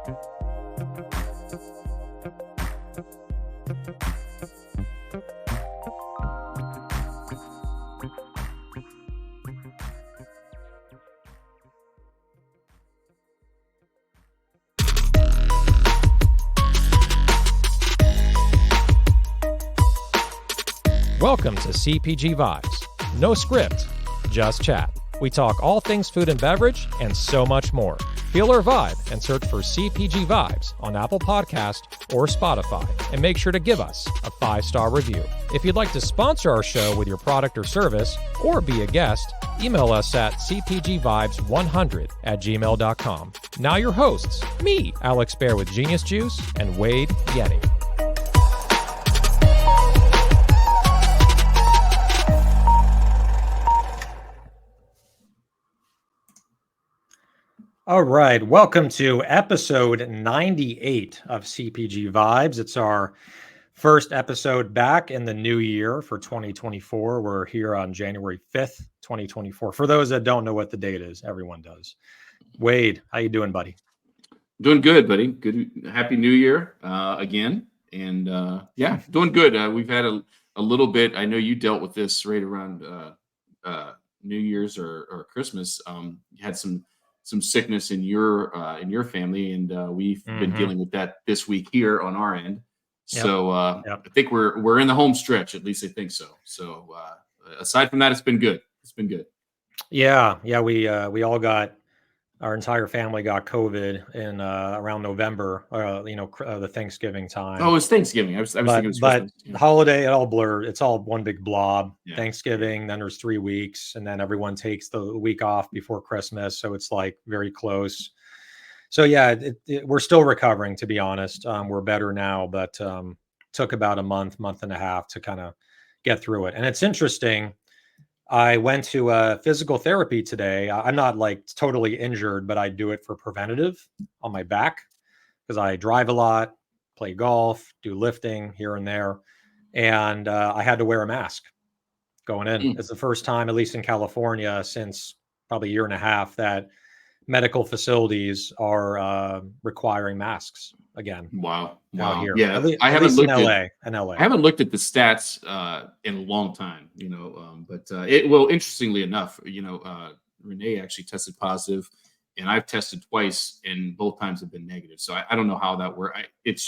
Welcome to CPG Vibes. No script, just chat. We talk all things food and beverage and so much more. Feel our vibe and search for CPG Vibes on Apple Podcast or Spotify, and make sure to give us a 5-star review. If you'd like to sponsor our show with your product or service or be a guest, email us at cpgvibes100@gmail.com. Now your hosts, me, Alex Baer with Genius Juice, and Wade Yenny. All right, welcome to episode 98 of CPG Vibes. It's our first episode back in the new year for 2024. We're here on January 5th, 2024. For those that don't know what the date is, everyone does. Wade, how you doing, buddy? Doing good, buddy. Good. Happy New Year again. And yeah, doing good. We've had a little bit. I know you dealt with this right around New Year's or Christmas. You had some sickness in your family, and we've been dealing with that this week here on our end. Yep. So I think we're in the home stretch. At least I think so. So aside from that, it's been good. It's been good. Yeah. We all got, our entire family got COVID in around November. The Thanksgiving time. Oh, it's Thanksgiving. I was thinking it was Christmas. But holiday, it all blurred. It's all one big blob. Yeah. Thanksgiving, then there's 3 weeks, and then everyone takes the week off before Christmas, so it's like very close. So yeah, we're still recovering, to be honest. We're better now, but took about a month and a half to kind of get through it. And it's interesting. I went to physical therapy today. I'm not like totally injured, but I do it for preventative on my back because I drive a lot, play golf, do lifting here and there. And I had to wear a mask going in. It's the first time, at least in California, since probably a year and a half, that medical facilities are requiring masks again. Wow. Out here. Yeah. I haven't looked in LA. I haven't looked at the stats in a long time, but it will, interestingly enough, Renee actually tested positive, and I've tested twice, and both times have been negative. So I don't know how that works. It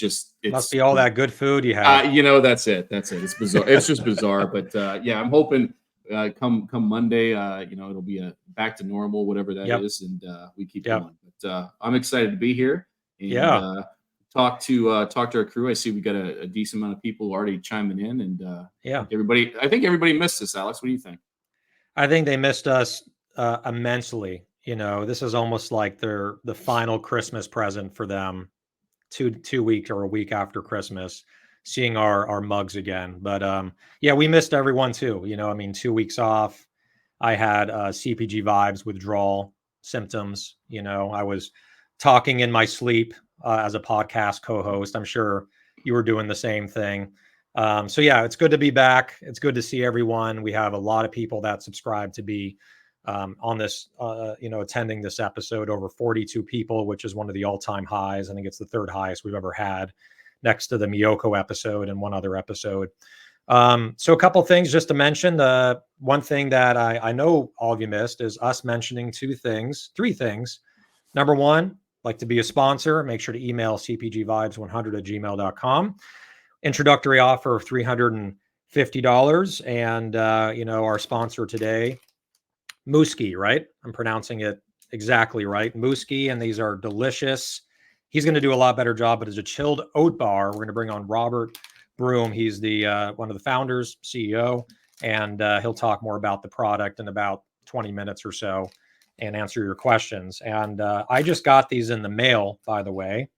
must be all that good food you have. That's it. It's bizarre. It's just bizarre. But yeah, I'm hoping come Monday, it'll be back to normal, whatever that is, and we keep going. But I'm excited to be here. And, talk to our crew. I see we got a decent amount of people already chiming in, and I think everybody missed us. Alex, what do you think? I think they missed us immensely. This is almost like the final Christmas present for them. 2 weeks or a week after Christmas, seeing our mugs again. But we missed everyone too. 2 weeks off. I had CPG Vibes withdrawal symptoms. I was talking in my sleep. As a podcast co-host, I'm sure you were doing the same thing. So yeah, it's good to be back. It's good to see everyone. We have a lot of people that subscribe to be on this, attending this episode. Over 42 people, which is one of the all-time highs. I think it's the third highest we've ever had, next to the Miyoko episode and one other episode. So a couple things just to mention. The one thing that I know all of you missed is us mentioning three things. Number one, like to be a sponsor, make sure to email cpgvibes100@gmail.com. Introductory offer of $350. And, our sponsor today, Mooski, right? I'm pronouncing it exactly right. Mooski, and these are delicious. He's going to do a lot better job, but it's a chilled oat bar. We're going to bring on Robert Broom. He's the one of the founders, CEO, and he'll talk more about the product in about 20 minutes or so and answer your questions. And I just got these in the mail, by the way.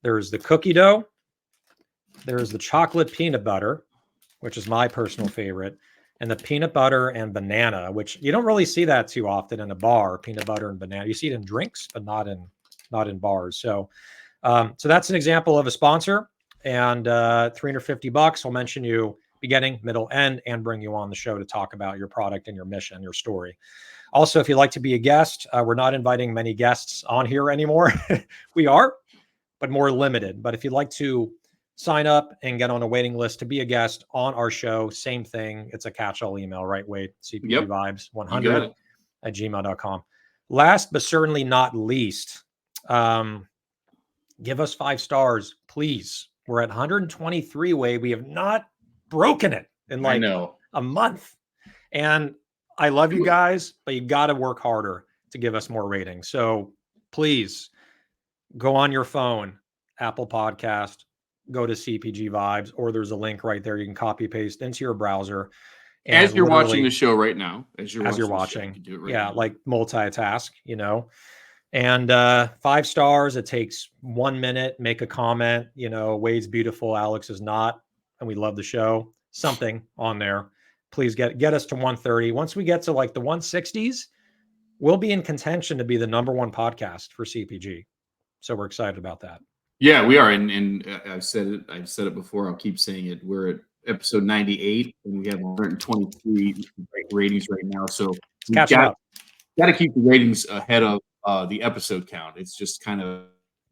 There's the cookie dough. There's the chocolate peanut butter, which is my personal favorite, and the peanut butter and banana, which you don't really see that too often in a bar, peanut butter and banana. You see it in drinks, but not in bars. So that's an example of a sponsor, and $350. I'll mention you beginning, middle, end, and bring you on the show to talk about your product and your mission, your story. Also, if you'd like to be a guest, we're not inviting many guests on here anymore. We are, but more limited. But if you'd like to sign up and get on a waiting list to be a guest on our show, same thing. It's a catch-all email, right, Wade? CPG Vibes 100 at gmail.com. Last but certainly not least, give us 5 stars, please. We're at 123, Wade. We have not broken it in like a month. And I love you guys, but you got to work harder to give us more ratings. So please go on your phone, Apple Podcast, go to CPG Vibes, or there's a link right there. You can copy paste into your browser. And as you're watching the show right now, as you're watching, you can do it right now. Like multitask, you know. And 5 stars, it takes 1 minute, make a comment, you know, Wade's beautiful, Alex is not, and we love the show. Something on there. Please get us to 130. Once we get to like the 160s, we'll be in contention to be the #1 podcast for CPG. So we're excited about that. Yeah, we are. And I've said it before. I'll keep saying it. We're at episode 98 and we have 123 ratings right now. So we got to keep the ratings ahead of the episode count. It's just kind of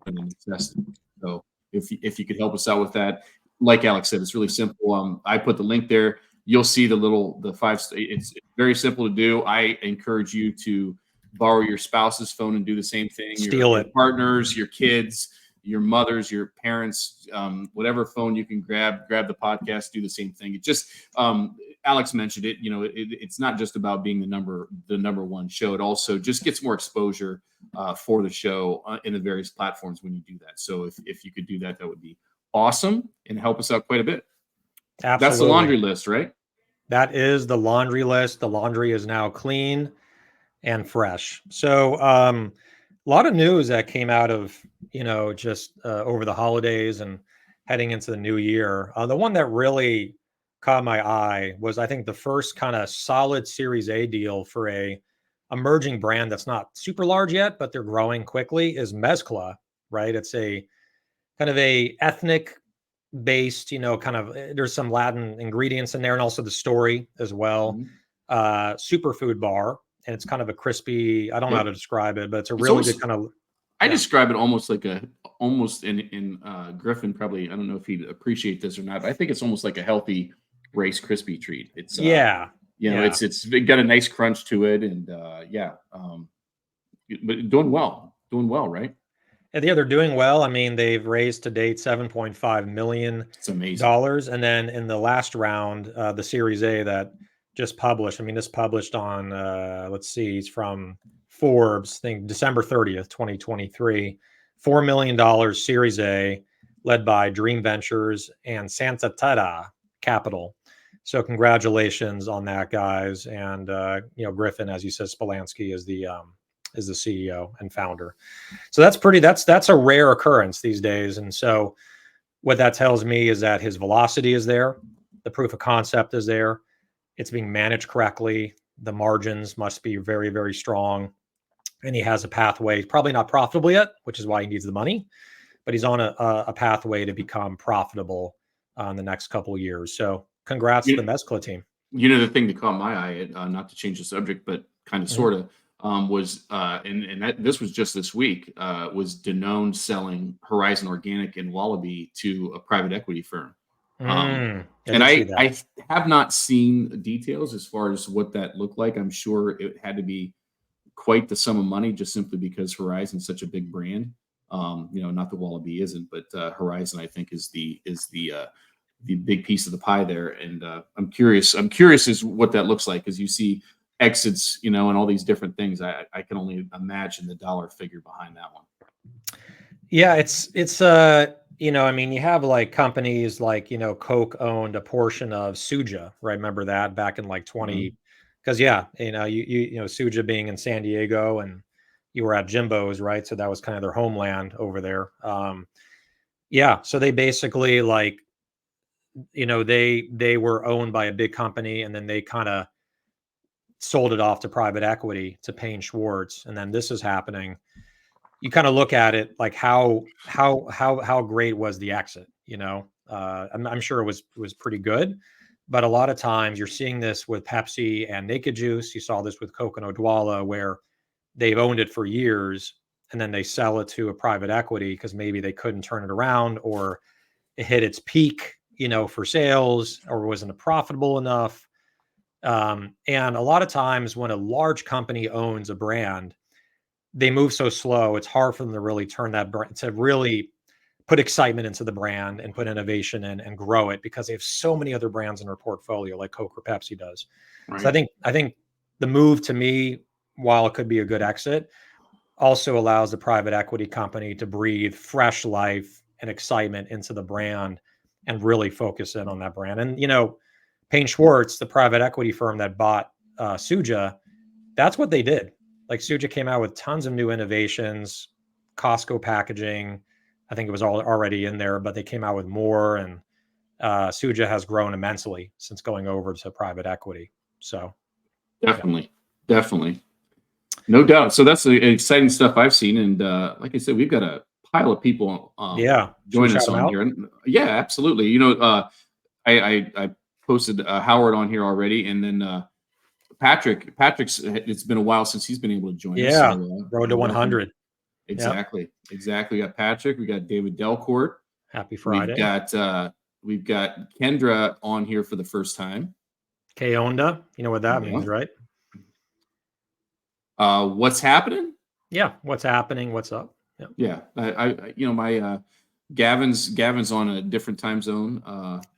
a necessity. So if you could help us out with that, like Alex said, it's really simple. I put the link there. You'll see the 5. It's very simple to do. I encourage you to borrow your spouse's phone and do the same thing. Your partners, your kids, your mothers, your parents, whatever phone you can grab the podcast, do the same thing. It just, Alex mentioned it, you know, it's not just about being the number 1 show. It also just gets more exposure for the show in the various platforms when you do that. So if you could do that, that would be awesome and help us out quite a bit. Absolutely. That's the laundry list, right? That is the laundry list. The laundry is now clean and fresh. So a lot of news that came out of, you know, just over the holidays and heading into the new year. The one that really caught my eye was, I think, the first kind of solid Series A deal for a emerging brand that's not super large yet, but they're growing quickly, is Mezcla, right? It's a kind of a ethnic based, you know, kind of, there's some Latin ingredients in there and also the story as well. Superfood bar. And it's kind of a crispy, I don't know how to describe it, but it's really good kind of. I describe it almost like almost in Griffin, probably, I don't know if he'd appreciate this or not, but I think it's almost like a healthy Rice Krispie treat. It's you know, it's got a nice crunch to it, and but doing well, right? Yeah, they're doing well. I mean, they've raised to date $7.5 million. It's amazing. And then in the last round, the Series A that just published, I mean, this published on, let's see, it's from Forbes, I think December 30th, 2023, $4 million Series A, led by Dream Ventures and Santa Teta Capital. So congratulations on that, guys. And, you know, Griffin, as you said, Spolansky is the CEO and founder. So that's a rare occurrence these days. And so what that tells me is that his velocity is there. The proof of concept is there. It's being managed correctly. The margins must be very, very strong. And he has a pathway, probably not profitable yet, which is why he needs the money, but he's on a pathway to become profitable in the next couple of years. So congrats to the Mezcla team. You know, the thing that caught my eye, not to change the subject, but kind of sort of, was and that this was just this week, was Danone selling Horizon Organic and Wallaby to a private equity firm. And I have not seen details as far as what that looked like. I'm sure it had to be quite the sum of money, just simply because Horizon's such a big brand. You know, not that Wallaby isn't, but Horizon, I think, is the big piece of the pie there. And I'm curious as what that looks like, because you see exits, you know, and all these different things. I can only imagine the dollar figure behind that one. Yeah, it's you know, I mean, you have like companies like, you know, Coke owned a portion of Suja, right? Remember that back in like 20, because you know, you know, Suja being in San Diego and you were at Jimbo's, right? So that was kind of their homeland over there. So they basically, like, you know, they were owned by a big company, and then they kind of sold it off to private equity to Payne Schwartz, and then this is happening. You kind of look at it like how great was the exit? You know, I'm sure it was pretty good, but a lot of times you're seeing this with Pepsi and Naked Juice. You saw this with Coke and Odwalla, where they've owned it for years, and then they sell it to a private equity because maybe they couldn't turn it around, or it hit its peak, for sales, or wasn't profitable enough. And a lot of times when a large company owns a brand, they move so slow, it's hard for them to really turn that brand, to really put excitement into the brand and put innovation in and grow it, because they have so many other brands in their portfolio, like Coke or Pepsi does. Right. So I think the move, to me, while it could be a good exit, also allows the private equity company to breathe fresh life and excitement into the brand and really focus in on that brand. And, Payne Schwartz, the private equity firm that bought Suja, that's what they did. Like, Suja came out with tons of new innovations, Costco packaging. I think it was already in there, but they came out with more. And Suja has grown immensely since going over to private equity. So definitely. No doubt. So that's the exciting stuff I've seen. And like I said, we've got a pile of people join us on here. And, yeah, absolutely. I posted Howard on here already. And then Patrick's, it's been a while since he's been able to join us. Yeah, road to 100. Exactly. We got Patrick. We got David Delcourt. Happy Friday. We've got Kendra on here for the first time. K-Onda. You know what that means, right? What's happening? Yeah, what's happening? What's up? Yeah. My Gavin's on a different time zone,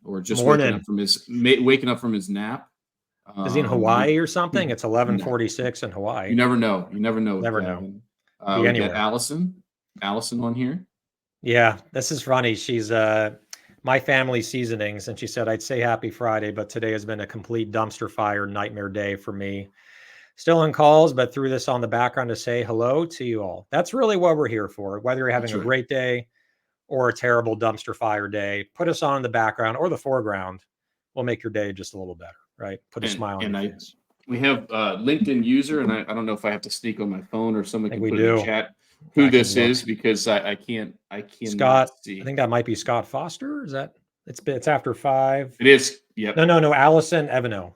or just waking up from his nap. Is he in Hawaii or something? It's 11:46 in Hawaii. You never know. Never know. We got Allison on here. Yeah, this is funny. She's my family seasonings, and she said, I'd say happy Friday, but today has been a complete dumpster fire nightmare day for me. Still in calls, but threw this on the background to say hello to you all. That's really what we're here for. Whether you're having a great day or a terrible dumpster fire day, put us on in the background or the foreground. We'll make your day just a little better, right? Put a smile on your face. We have LinkedIn user, and I don't know if I have to sneak on my phone or someone can put in the chat who this is, because I can't Scott, see. I think that might be Scott Foster. Is that it's after 5? It is. Yep. No. Allison Evano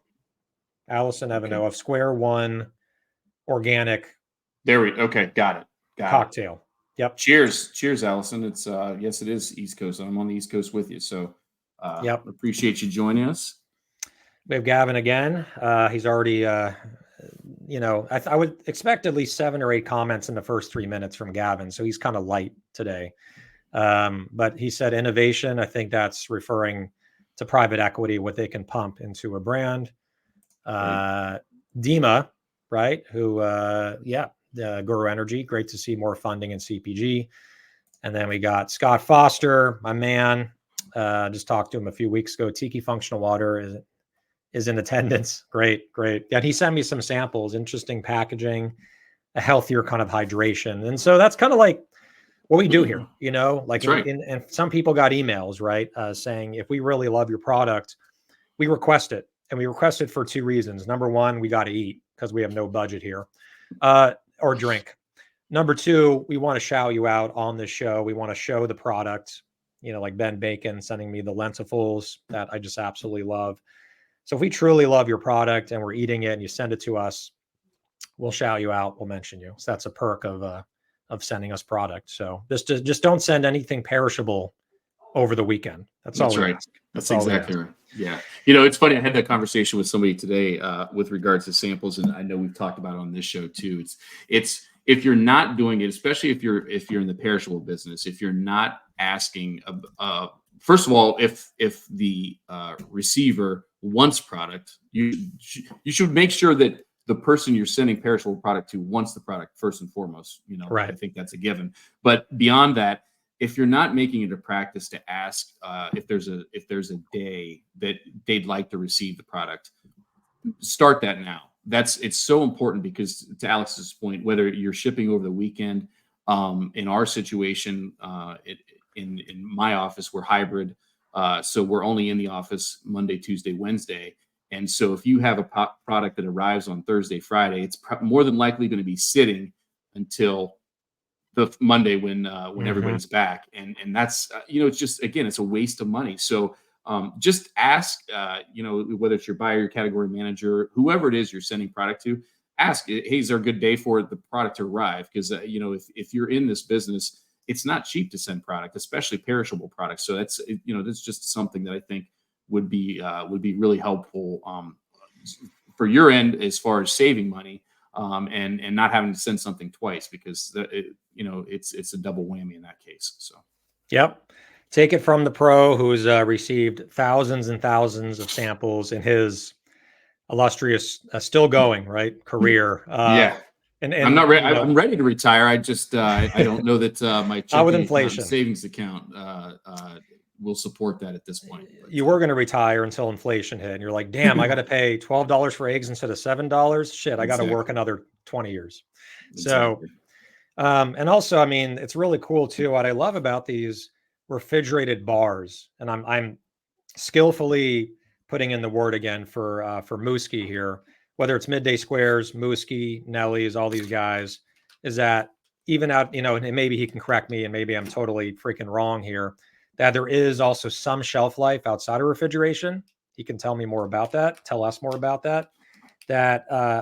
of Square One Organic. Okay. Got it. Cocktail. Yep. Cheers, Allison. It's yes, it is East Coast. I'm on the East Coast with you. So appreciate you joining us. We have Gavin again. He's already I would expect at least 7 or 8 comments in the first 3 minutes from Gavin. So he's kind of light today. But he said innovation. I think that's referring to private equity, what they can pump into a brand. Dima, right? Who, Guru Energy. Great to see more funding in CPG. And then we got Scott Foster, my man. Just talked to him a few weeks ago. Tiki Functional Water is in attendance. Great. Yeah, he sent me some samples, interesting packaging, a healthier kind of hydration. And so that's kind of like what we do here, and some people got emails, right? Saying, if we really love your product, we request it. And we request it for 2 reasons. Number 1, we got to eat because we have no budget here, or drink. Number 2, we want to shout you out on this show. We want to show the product, like Ben Bacon sending me the lentifuls that I just absolutely love. So if we truly love your product and we're eating it and you send it to us, we'll shout you out. We'll mention you. So that's a perk of sending us product. So just don't send anything perishable over the weekend. That's all right. That's exactly right. Yeah. It's funny. I had that conversation with somebody today with regards to samples, and I know we've talked about it on this show too. It's if you're not doing it, especially if you're in the perishable business, if you're not asking, first of all, if the receiver wants product, you should make sure that the person you're sending perishable product to wants the product first and foremost. Right. I think that's a given. But beyond that, if you're not making it a practice to ask if there's a day that they'd like to receive the product, start that now. It's so important, because to Alex's point, whether you're shipping over the weekend, in our situation, in my office, we're hybrid. So we're only in the office Monday, Tuesday, Wednesday. And so if you have a product that arrives on Thursday, Friday, it's more than likely going to be sitting until the Monday when everybody's back. And that's, it's just, again, it's a waste of money. So just ask, whether it's your buyer, your category manager, whoever it is you're sending product to, ask, hey, is there a good day for the product to arrive? Because if you're in this business, it's not cheap to send product, especially perishable products. So that's just something that I think would be really helpful for your end as far as saving money, and not having to send something twice, because it's a double whammy in that case. So Yep. Take it from the pro who's received thousands and thousands of samples in his illustrious, still going, right, career. yeah. And I'm not ready. you know, I'm ready to retire. I just I don't know that my not with checking account and inflation. savings account will support that at this point. But, You were going to retire until inflation hit, and you're like, "Damn, I got to pay $12 for eggs instead of $7. Shit, I got to work another 20 years." Exactly. So, and also, I mean, it's really cool too. What I love about these refrigerated bars, and I'm skillfully putting in the word again for Mooski here, whether it's Midday Squares, Mooski, Nelly's, all these guys, is that even out, and maybe he can correct me, and maybe I'm totally freaking wrong here, that there is also some shelf life outside of refrigeration. He can tell me more about that, tell us more about that,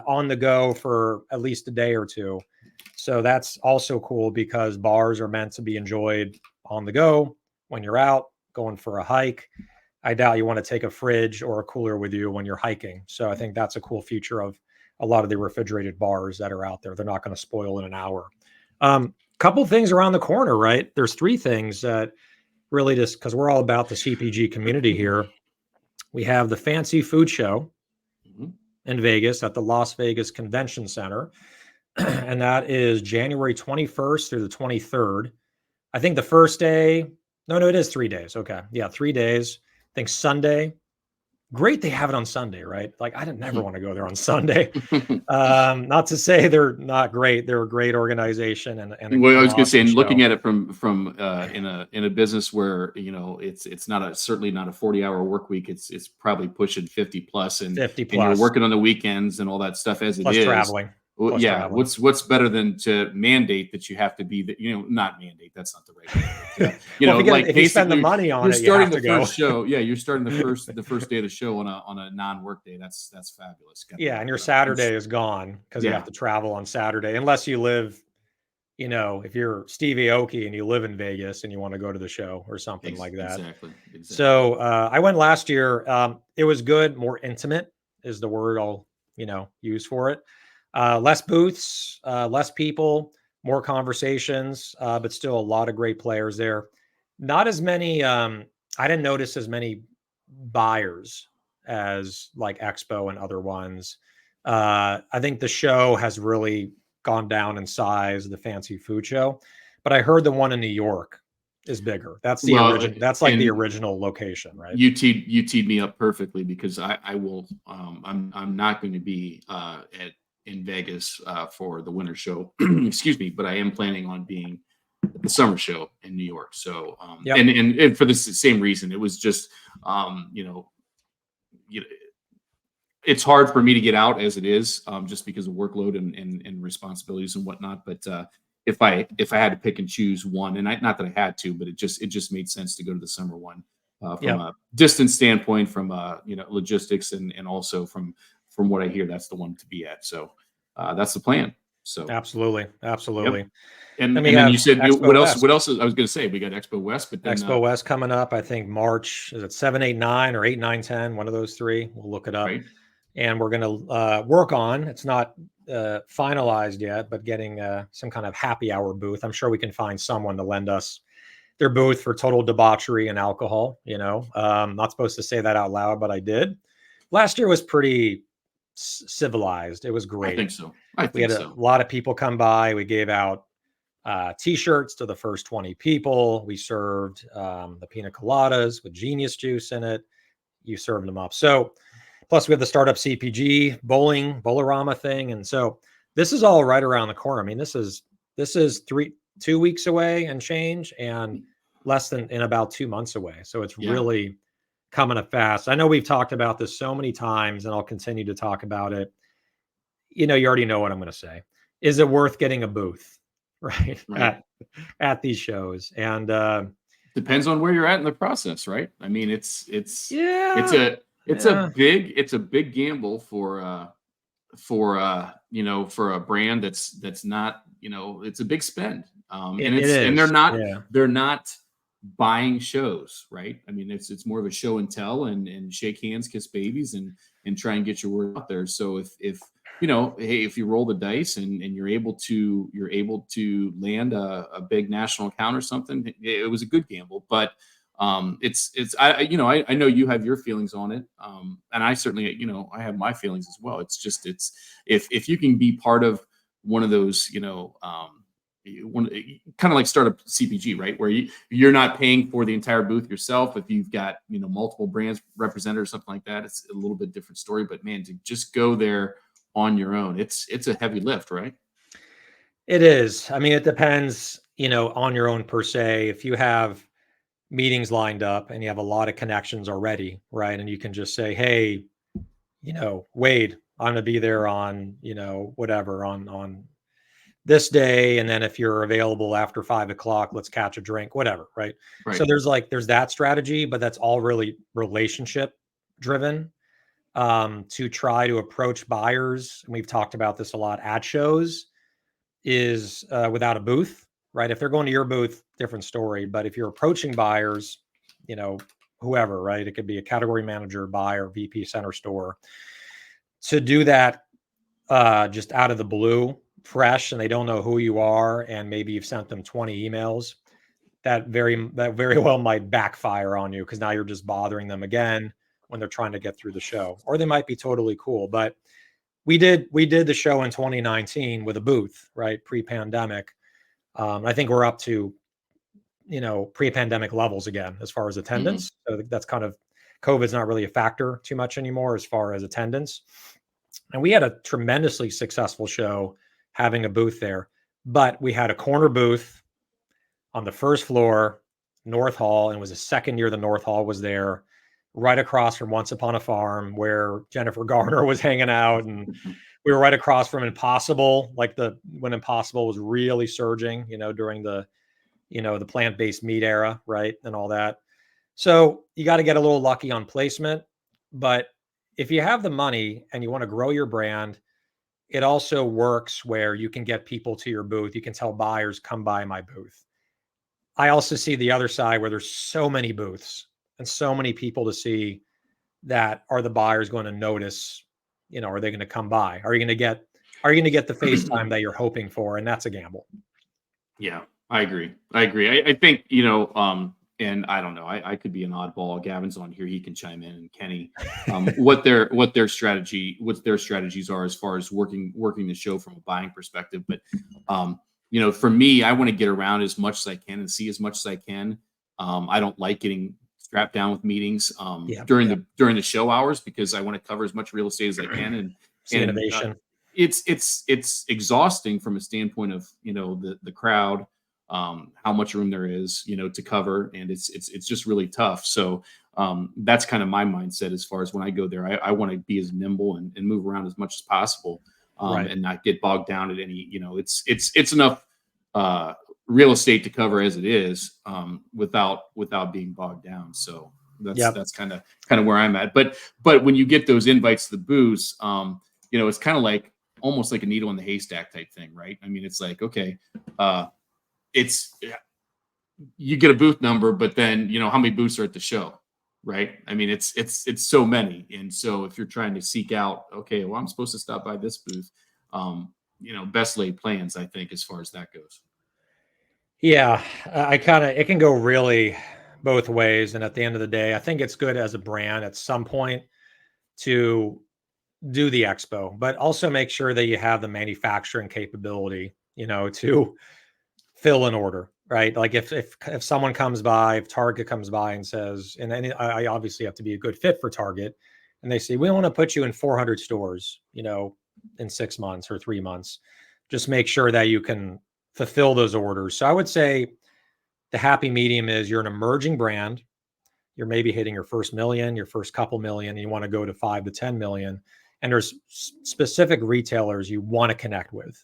on the go for at least a day or two. So that's also cool, because bars are meant to be enjoyed on the go when you're out going for a hike. I doubt you want to take a fridge or a cooler with you when you're hiking. So I think that's a cool feature of a lot of the refrigerated bars that are out there. They're not going to spoil in an hour. Couple things around the corner, right? There's three things that really, just because we're all about the CPG community here. We have the Fancy Food Show in Vegas at the Las Vegas Convention Center. And that is January 21st through the 23rd. I think the first day, no, it is 3 days. Okay. Yeah, 3 days. I think Sunday. Great they have it on Sunday, right? Like, I didn't never want to go there on Sunday. Not to say they're not great. They're a great organization. Well, I was going to say, and show. looking at it from in a business where it's not certainly not a 40-hour work week. It's probably pushing 50 plus, and 50 plus. And you're working on the weekends and all that stuff as it plus is. Traveling. Well, yeah. Traveling. What's better than to mandate that you have to be not mandate. That's not the right word. But, if you spend the money on it, you're starting the first show. Yeah, you're starting the first day of the show on a non-work day. That's fabulous. And your Saturday is gone because you have to travel on Saturday, unless you live, if you're Stevie Aoki and you live in Vegas and you want to go to the show or something like that. Exactly. So I went last year. It was good. More intimate is the word I'll use for it. Less booths, less people, more conversations, but still a lot of great players there. Not as many. I didn't notice as many buyers as like Expo and other ones. I think the show has really gone down in size, the Fancy Food Show, but I heard the one in New York is bigger. That's the original. That's like the original location, right? You teed me up perfectly, because I will. I'm not going to be in Vegas for the winter show. Excuse me, but I am planning on being at the summer show in New York. So and for the same reason, it was just it's hard for me to get out as it is, just because of workload and responsibilities and whatnot. But if I had to pick and choose one, and not that I had to, but it just made sense to go to the summer one from a distance standpoint, from logistics, and also from what I hear, that's the one to be at. So that's the plan. So absolutely. Yep. And then you said what else? West. What else? I was going to say we got Expo West, but then Expo West coming up. I think March, is it 7, 8, 9 or 8, 9, 10? One of those three. We'll look it up. Right. And we're going to work on. It's not finalized yet, but getting some kind of happy hour booth. I'm sure we can find someone to lend us their booth for total debauchery and alcohol. Not supposed to say that out loud, but I did. Last year was pretty civilized. It was great. I think so. We had a lot of people come by. We gave out T-shirts to the first 20 people. We served the pina coladas with genius juice in it. You served them up. So plus we have the startup CPG Bowlerama thing. And so this is all right around the corner. I mean, this is 2 weeks away and change, and less than in about 2 months away. So it's really coming up fast. I know we've talked about this so many times, and I'll continue to talk about it. You already know what I'm going to say. Is it worth getting a booth, right. At these shows? And depends on where you're at in the process, right? I mean, it's a big gamble for for a brand that's not, it's a big spend. It is. Yeah. They're not buying shows, right? I mean, it's more of a show and tell, and shake hands, kiss babies, and try and get your word out there. So if hey, if you roll the dice and you're able to land a big national account or something, it was a good gamble. But I know you have your feelings on it, and I certainly, I have my feelings as well. It's if you can be part of one of those, one kind of like start a CPG, right, where you're not paying for the entire booth yourself. If you've got multiple brands represented or something like that, it's a little bit different story. But man, to just go there on your own, it's a heavy lift, right? It is. I mean, it depends, on your own per se. If you have meetings lined up and you have a lot of connections already, right? And you can just say, hey, Wade, I'm going to be there on, whatever on this day. And then if you're available after 5 o'clock, let's catch a drink, whatever. Right. Right. So there's that strategy, but that's all really relationship driven, to try to approach buyers. And we've talked about this a lot at shows is without a booth, right? If they're going to your booth, different story. But if you're approaching buyers, whoever, right? It could be a category manager, buyer, VP, center store. To do that just out of the blue, fresh, and they don't know who you are, and maybe you've sent them 20 emails, that very well might backfire on you, because now you're just bothering them again when they're trying to get through the show. Or they might be totally cool, but we did the show in 2019 with a booth, right? Pre-pandemic. I think we're up to, pre-pandemic levels again, as far as attendance. So that's kind of, COVID's not really a factor too much anymore as far as attendance. And we had a tremendously successful show having a booth there, but we had a corner booth on the first floor, North Hall, and it was the second year the North Hall was there, right across from Once Upon a Farm, where Jennifer Garner was hanging out. And we were right across from Impossible, like when Impossible was really surging, during the plant-based meat era, right? And all that. So you got to get a little lucky on placement. But if you have the money and you want to grow your brand, it also works where you can get people to your booth. You can tell buyers, come by my booth. I also see the other side where there's so many booths and so many people to see, that are the buyers going to notice, are they going to come by? Are you going to get the FaceTime that you're hoping for? And that's a gamble. Yeah, I agree. I think, and I don't know, I could be an oddball. Gavin's on here, he can chime in, and Kenny, what their strategies are as far as working the show from a buying perspective. But for me, I want to get around as much as I can and see as much as I can. I don't like getting strapped down with meetings during the show hours, because I want to cover as much real estate as I can and innovation. It's exhausting from a standpoint of the crowd, how much room there is to cover, and it's just really tough. So that's kind of my mindset as far as when I go there. I want to be as nimble and move around as much as possible, Right. and not get bogged down at any. It's enough real estate to cover as it is, without being bogged down. So that's kind of where I'm at. But when you get those invites to the booths, it's kind of like almost like a needle in the haystack type thing, right? I mean, it's like, okay, you get a booth number, but then how many booths are at the show, right? I mean, it's so many, and so if you're trying to seek out, okay, well, I'm supposed to stop by this booth, best laid plans, I think, as far as that goes. Yeah, it can go really both ways. And at the end of the day, I think it's good as a brand at some point to do the expo, but also make sure that you have the manufacturing capability, to fill an order, right? Like if someone comes by, if Target comes by and says, and I obviously have to be a good fit for Target, and they say, we want to put you in 400 stores, in 6 months or 3 months, just make sure that you can fulfill those orders. So I would say the happy medium is, you're an emerging brand. You're maybe hitting your first million, your first couple million, and you want to go to 5 to 10 million. And there's specific retailers you want to connect with,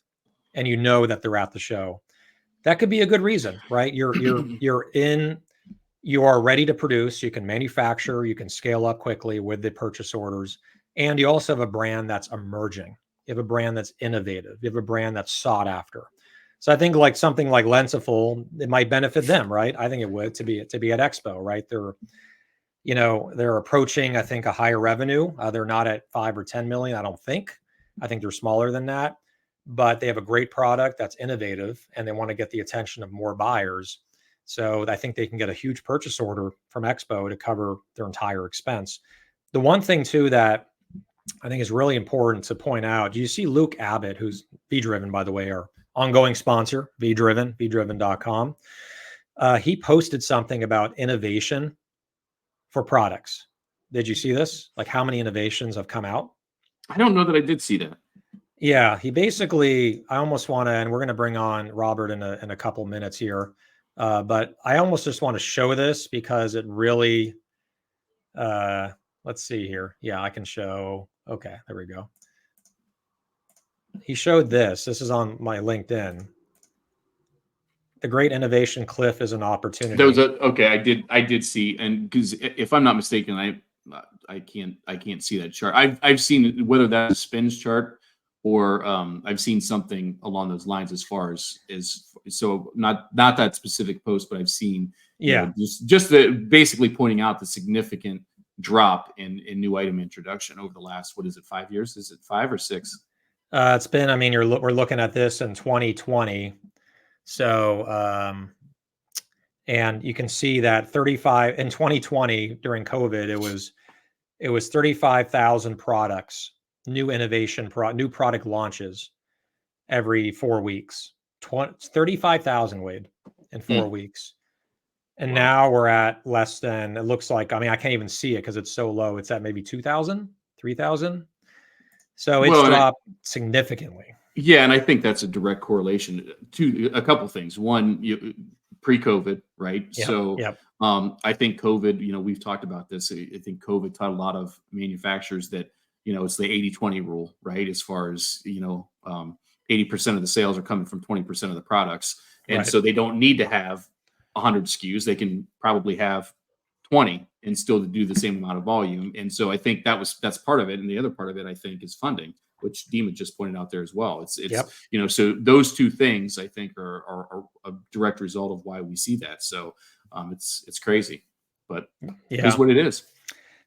and that they're at the show. That could be a good reason, right? You are ready to produce. You can manufacture, you can scale up quickly with the purchase orders. And you also have a brand that's emerging. You have a brand that's innovative. You have a brand that's sought after. So I think like something like Lensiful, it might benefit them, right? I think it would to be at Expo, right? They're approaching, I think, a higher revenue. They're not at 5 or 10 million, I don't think. I think they're smaller than that, but they have a great product that's innovative, and they want to get the attention of more buyers. So I think they can get a huge purchase order from Expo to cover their entire expense. The one thing too that I think is really important to point out, you see Luke Abbott, who's V-Driven, by the way, our ongoing sponsor, V-Driven, vdriven.com. He posted something about innovation for products. Did you see this? Like how many innovations have come out? I don't know that I did see that. Yeah, he basically, I almost want to, and we're going to bring on Robert in a couple minutes here, but I almost just want to show this because it really, let's see here. Yeah, I can show. Okay, there we go. He showed this. This is on my LinkedIn. The great innovation cliff is an opportunity. There was okay. I did see, and because if I'm not mistaken, I can't see that chart. I've seen whether that's a spins chart or I've seen something along those lines as far as so not that specific post, but I've seen just basically pointing out the significant drop in new item introduction over the last, what is it, 5 years? Is it 5 or 6? It's been, I mean, we're looking at this in 2020. So, and you can see that 35 in 2020 during COVID, it was 35,000 products, new product launches every 4 weeks. 35,000, Wade, in 4 weeks. And now we're at less than, it looks like, I mean, I can't even see it because it's so low. It's at maybe 2,000, 3,000. So it's dropped significantly. Yeah, and I think that's a direct correlation to a couple things. One, pre-COVID, right? Yep, so yep. I think COVID, we've talked about this. I think COVID taught a lot of manufacturers that, it's the 80-20 rule, right? As far as, 80% of the sales are coming from 20% of the products. And so they don't need to have 100 SKUs. They can probably have 20 and still do the same amount of volume. And so I think that's part of it. And the other part of it, I think, is funding, which Dima just pointed out there as well. It's so those two things I think are a direct result of why we see that. So it's crazy, but it is what it is.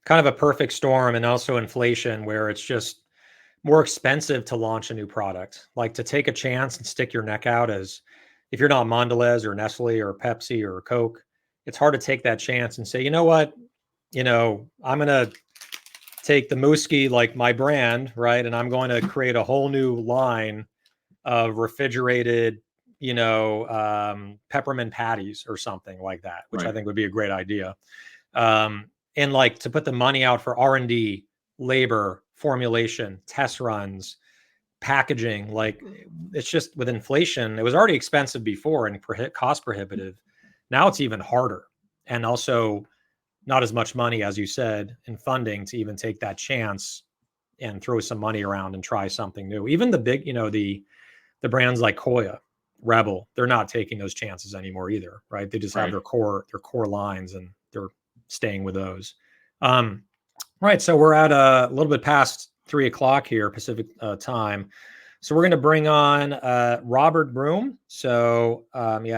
Kind of a perfect storm, and also inflation, where it's just more expensive to launch a new product. Like to take a chance and stick your neck out, as if you're not Mondelez or Nestle or Pepsi or Coke, it's hard to take that chance and say, you know what, I'm going to take the Mooski, like my brand, right? And I'm going to create a whole new line of refrigerated, peppermint patties or something like that, which I think would be a great idea. And like to put the money out for R&D, labor, formulation, test runs, packaging, like it's just with inflation, it was already expensive before and cost prohibitive. Now it's even harder. And also not as much money, as you said, in funding to even take that chance and throw some money around and try something new. Even the big, the brands like Koya, Rebel, they're not taking those chances anymore either, right? They just have their core lines and they're staying with those. Right. So we're at a little bit past 3 o'clock here, Pacific time. So we're going to bring on Robert Broom. So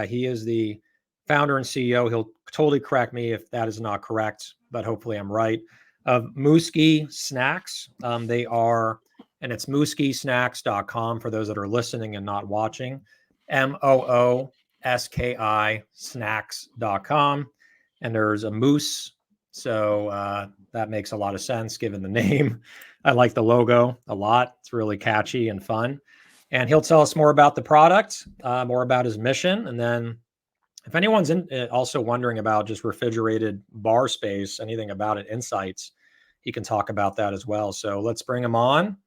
he is the founder and CEO. He'll totally correct me if that is not correct, but hopefully I'm right. Of Mooski Snacks. They are, and it's mooskisnacks.com for those that are listening and not watching. MOOSKI snacks.com. And there's a moose. So that makes a lot of sense given the name. I like the logo a lot. It's really catchy and fun. And he'll tell us more about the product, more about his mission. And then if anyone's also wondering about just refrigerated bar space, anything about it, insights, he can talk about that as well. So let's bring him on.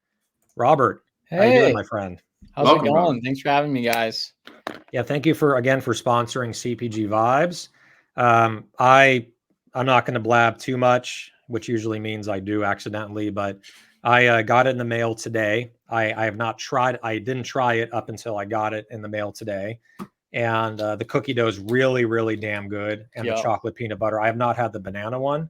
Robert, how you doing, my friend? How's it going? Robert. Thanks for having me, guys. Yeah, thank you for sponsoring CPG Vibes. I'm not going to blab too much, which usually means I do accidentally, but I got it in the mail today. I have not tried. I didn't try it up until I got it in the mail today. And the cookie dough is really, really damn good. And the chocolate peanut butter. I have not had the banana one,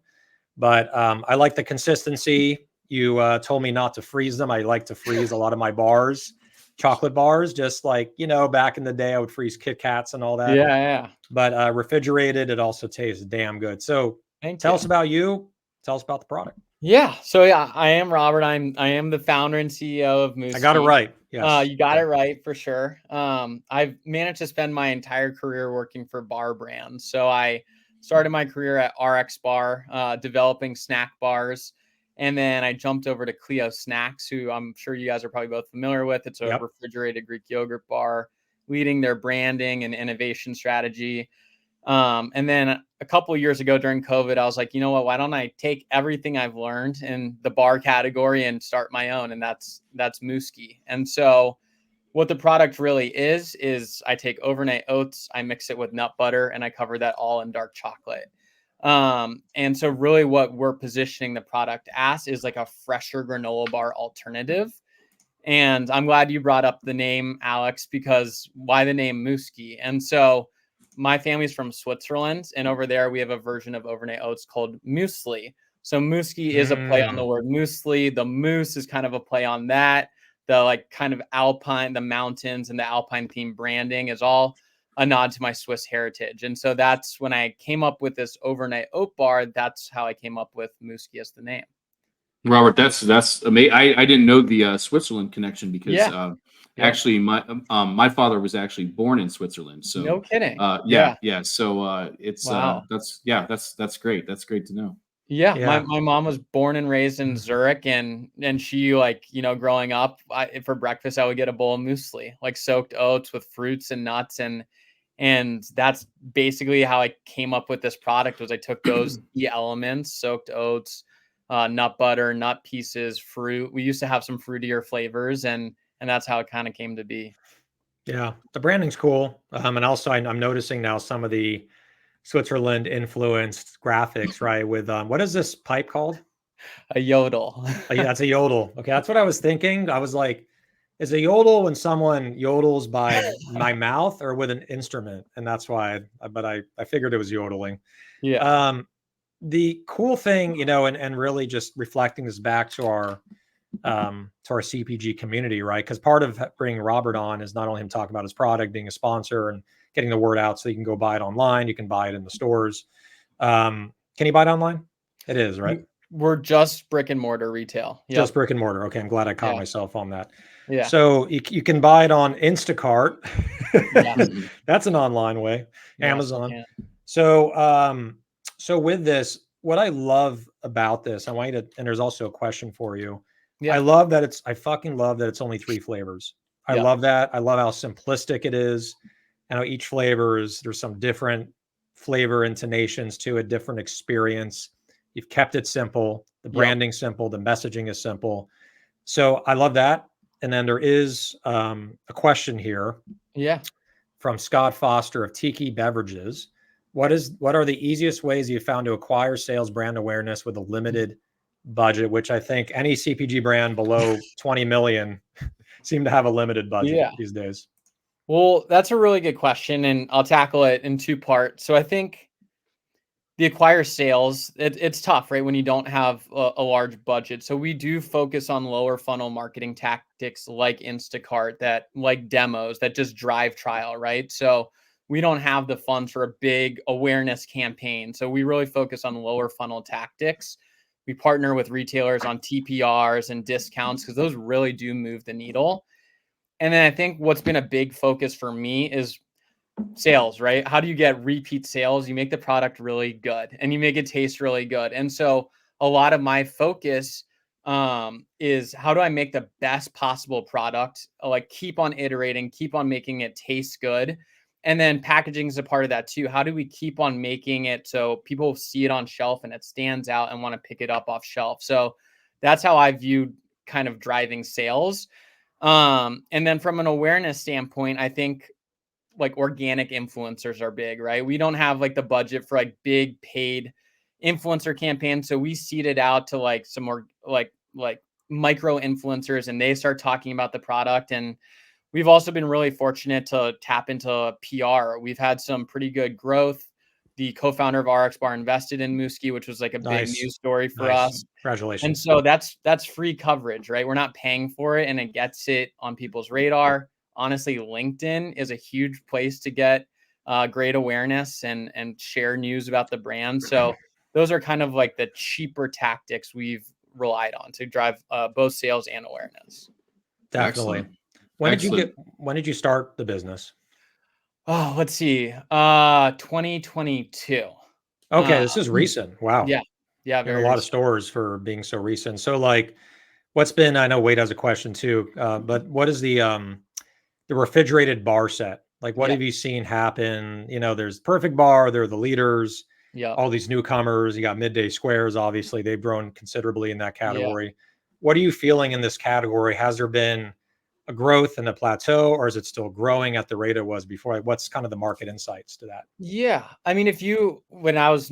but I like the consistency. You told me not to freeze them. I like to freeze a lot of my bars, chocolate bars, just like, back in the day I would freeze Kit Kats and all that. Yeah. But refrigerated, it also tastes damn good. So tell us about you. Tell us about the product. Yeah. So yeah, I am Robert. I am the founder and CEO of Mooski. I got it right. Yes. You got it right for sure. I've managed to spend my entire career working for bar brands. So I started my career at RX Bar, developing snack bars. And then I jumped over to Clio Snacks, who I'm sure you guys are probably both familiar with. It's a refrigerated Greek yogurt bar, leading their branding and innovation strategy. And then a couple of years ago during COVID, I was like, you know what, why don't I take everything I've learned in the bar category and start my own? And that's Mooski. And so what the product really is I take overnight oats, I mix it with nut butter, and I cover that all in dark chocolate. And so really what we're positioning the product as is like a fresher granola bar alternative. And I'm glad you brought up the name, Alex, because why the name Mooski? And so my family's from Switzerland, and over there we have a version of overnight oats called muesli. So Mooski is a play on the word muesli. The moose is kind of a play on that. The like kind of alpine, the mountains and the alpine theme branding is all a nod to my Swiss heritage. And so that's when I came up with this overnight oat bar. That's how I came up with Mooski as the name. Robert, that's amazing. I didn't know the Switzerland connection because actually my father was actually born in Switzerland. So no kidding. So it's wow. That's great. That's great to know. Yeah. My mom was born and raised in Zurich, and she growing up, for breakfast I would get a bowl of muesli, like soaked oats with fruits and nuts, and that's basically how I came up with this product. Was I took those key elements, soaked oats, nut butter, nut pieces, fruit. We used to have some fruitier flavors, and that's how it kind of came to be. Yeah, the branding's cool. And also I'm noticing now some of the Switzerland influenced graphics, right? With what is this pipe called? A yodel. Yeah, that's a yodel. Okay, that's what I was thinking. I was like, is a yodel when someone yodels by my mouth or with an instrument? And that's why, I figured it was yodeling. Yeah. The cool thing, and really just reflecting this back to our CPG community, right? Because part of bringing Robert on is not only him talking about his product, being a sponsor, and getting the word out so you can go buy it online. You can buy it in the stores. Can you buy it online? It is, right? We're just brick and mortar retail. Yep. Just brick and mortar. Okay, I'm glad I caught myself on that. Yeah. So you can buy it on Instacart. That's an online way. Amazon. Yeah. So with this, what I love about this, I want you to, and there's also a question for you. Yeah. I fucking love that it's only 3 flavors. I love that. I love how simplistic it is. I know each flavor there's some different flavor intonations to a different experience. You've kept it simple, the branding simple, the messaging is simple. So I love that. And then there is a question here. Yeah. From Scott Foster of Tiki Beverages. What are the easiest ways you found to acquire sales brand awareness with a limited budget, which I think any CPG brand below 20 million seem to have a limited budget these days? Well, that's a really good question, and I'll tackle it in 2 parts. So I think the acquire sales, it's tough, right? When you don't have a large budget. So we do focus on lower funnel marketing tactics like Instacart, that like demos that just drive trial, right? So we don't have the funds for a big awareness campaign. So we really focus on lower funnel tactics. We partner with retailers on TPRs and discounts because those really do move the needle. And then I think what's been a big focus for me is sales, right? How do you get repeat sales? You make the product really good and you make it taste really good. And so a lot of my focus is how do I make the best possible product? Like keep on iterating, keep on making it taste good. And then packaging is a part of that too. How do we keep on making it so people see it on shelf and it stands out and want to pick it up off shelf? So that's how I view kind of driving sales. And then from an awareness standpoint, I think like organic influencers are big, right? We don't have like the budget for like big paid influencer campaigns. So we seeded out to like some more like micro influencers, and they start talking about the product. And we've also been really fortunate to tap into PR. We've had some pretty good growth. the co-founder of RX Bar invested in Mooski, which was like a big news story for us. Congratulations. And so that's free coverage, right? We're not paying for it, and it gets it on people's radar. Honestly, LinkedIn is a huge place to get great awareness and share news about the brand. So those are kind of like the cheaper tactics we've relied on to drive both sales and awareness. Definitely. Excellent. When did you start the business? Oh, let's see. 2022. Okay, this is recent. Wow. Yeah. Yeah. Very a lot of stores for being so recent. So like what's been, I know Wade has a question too, but what is the refrigerated bar set? Like what have you seen happen? You know, there's Perfect Bar, they're the leaders. Yeah. All these newcomers, you got Midday Squares, obviously they've grown considerably in that category. What are you feeling in this category? Has there been a growth and a plateau, or is it still growing at the rate it was before? What's kind of the market insights to that? Yeah. I mean, when I was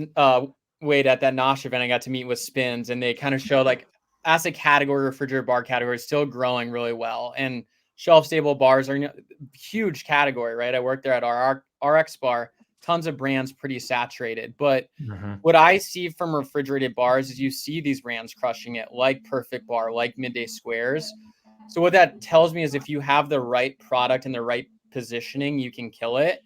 Wade at that Nosh event, I got to meet with Spins, and they kind of showed like as a category, refrigerated bar category is still growing really well. And shelf stable bars are huge category, right? I worked there at our RX Bar, tons of brands, pretty saturated. But what I see from refrigerated bars is you see these brands crushing it, like Perfect Bar, like Midday Squares. So what that tells me is if you have the right product and the right positioning, you can kill it.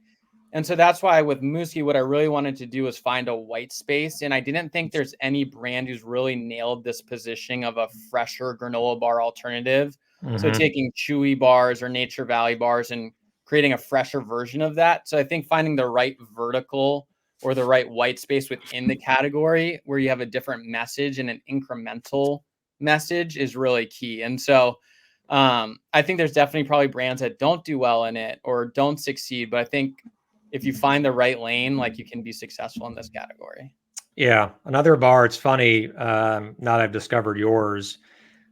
And so that's why with Mooski, what I really wanted to do was find a white space. And I didn't think there's any brand who's really nailed this positioning of a fresher granola bar alternative. So taking Chewy bars or Nature Valley bars and creating a fresher version of that. So I think finding the right vertical or the right white space within the category where you have a different message and an incremental message is really key. And so I think there's definitely probably brands that don't do well in it or don't succeed. But I think if you find the right lane, like you can be successful in this category. Yeah. Another bar, it's funny, now that I've discovered yours,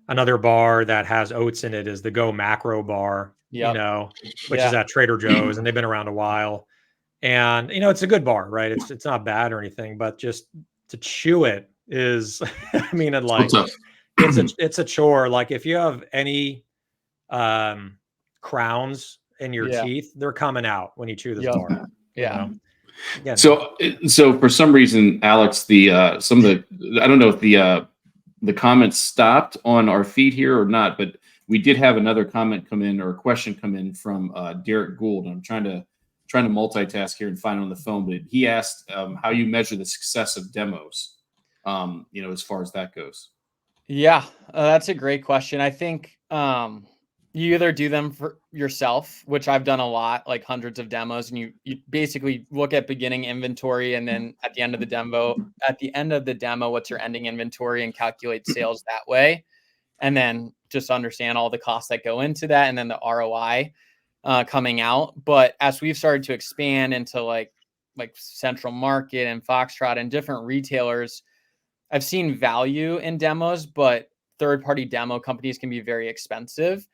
another bar that has oats in it is the Go Macro bar, you know, which is at Trader Joe's, and they've been around a while. And, you know, it's a good bar, right? It's not bad or anything, but just to chew it is, I mean, it's a chore. Like if you have any crowns in your teeth, they're coming out when you chew this bar. You know? Yeah. So for some reason, Alex, I don't know if the comments stopped on our feed here or not, but we did have another comment come in or a question come in from Derek Gould. I'm trying to multitask here and find it on the phone, but he asked how you measure the success of demos, you know, as far as that goes. Yeah, that's a great question. I think you either do them for yourself, which I've done a lot, like hundreds of demos, and you basically look at beginning inventory, and then at the end of the demo, what's your ending inventory, and calculate sales that way, and then just understand all the costs that go into that, and then the ROI coming out. But as we've started to expand into like Central Market and Foxtrot and different retailers, I've seen value in demos, but third-party demo companies can be very expensive.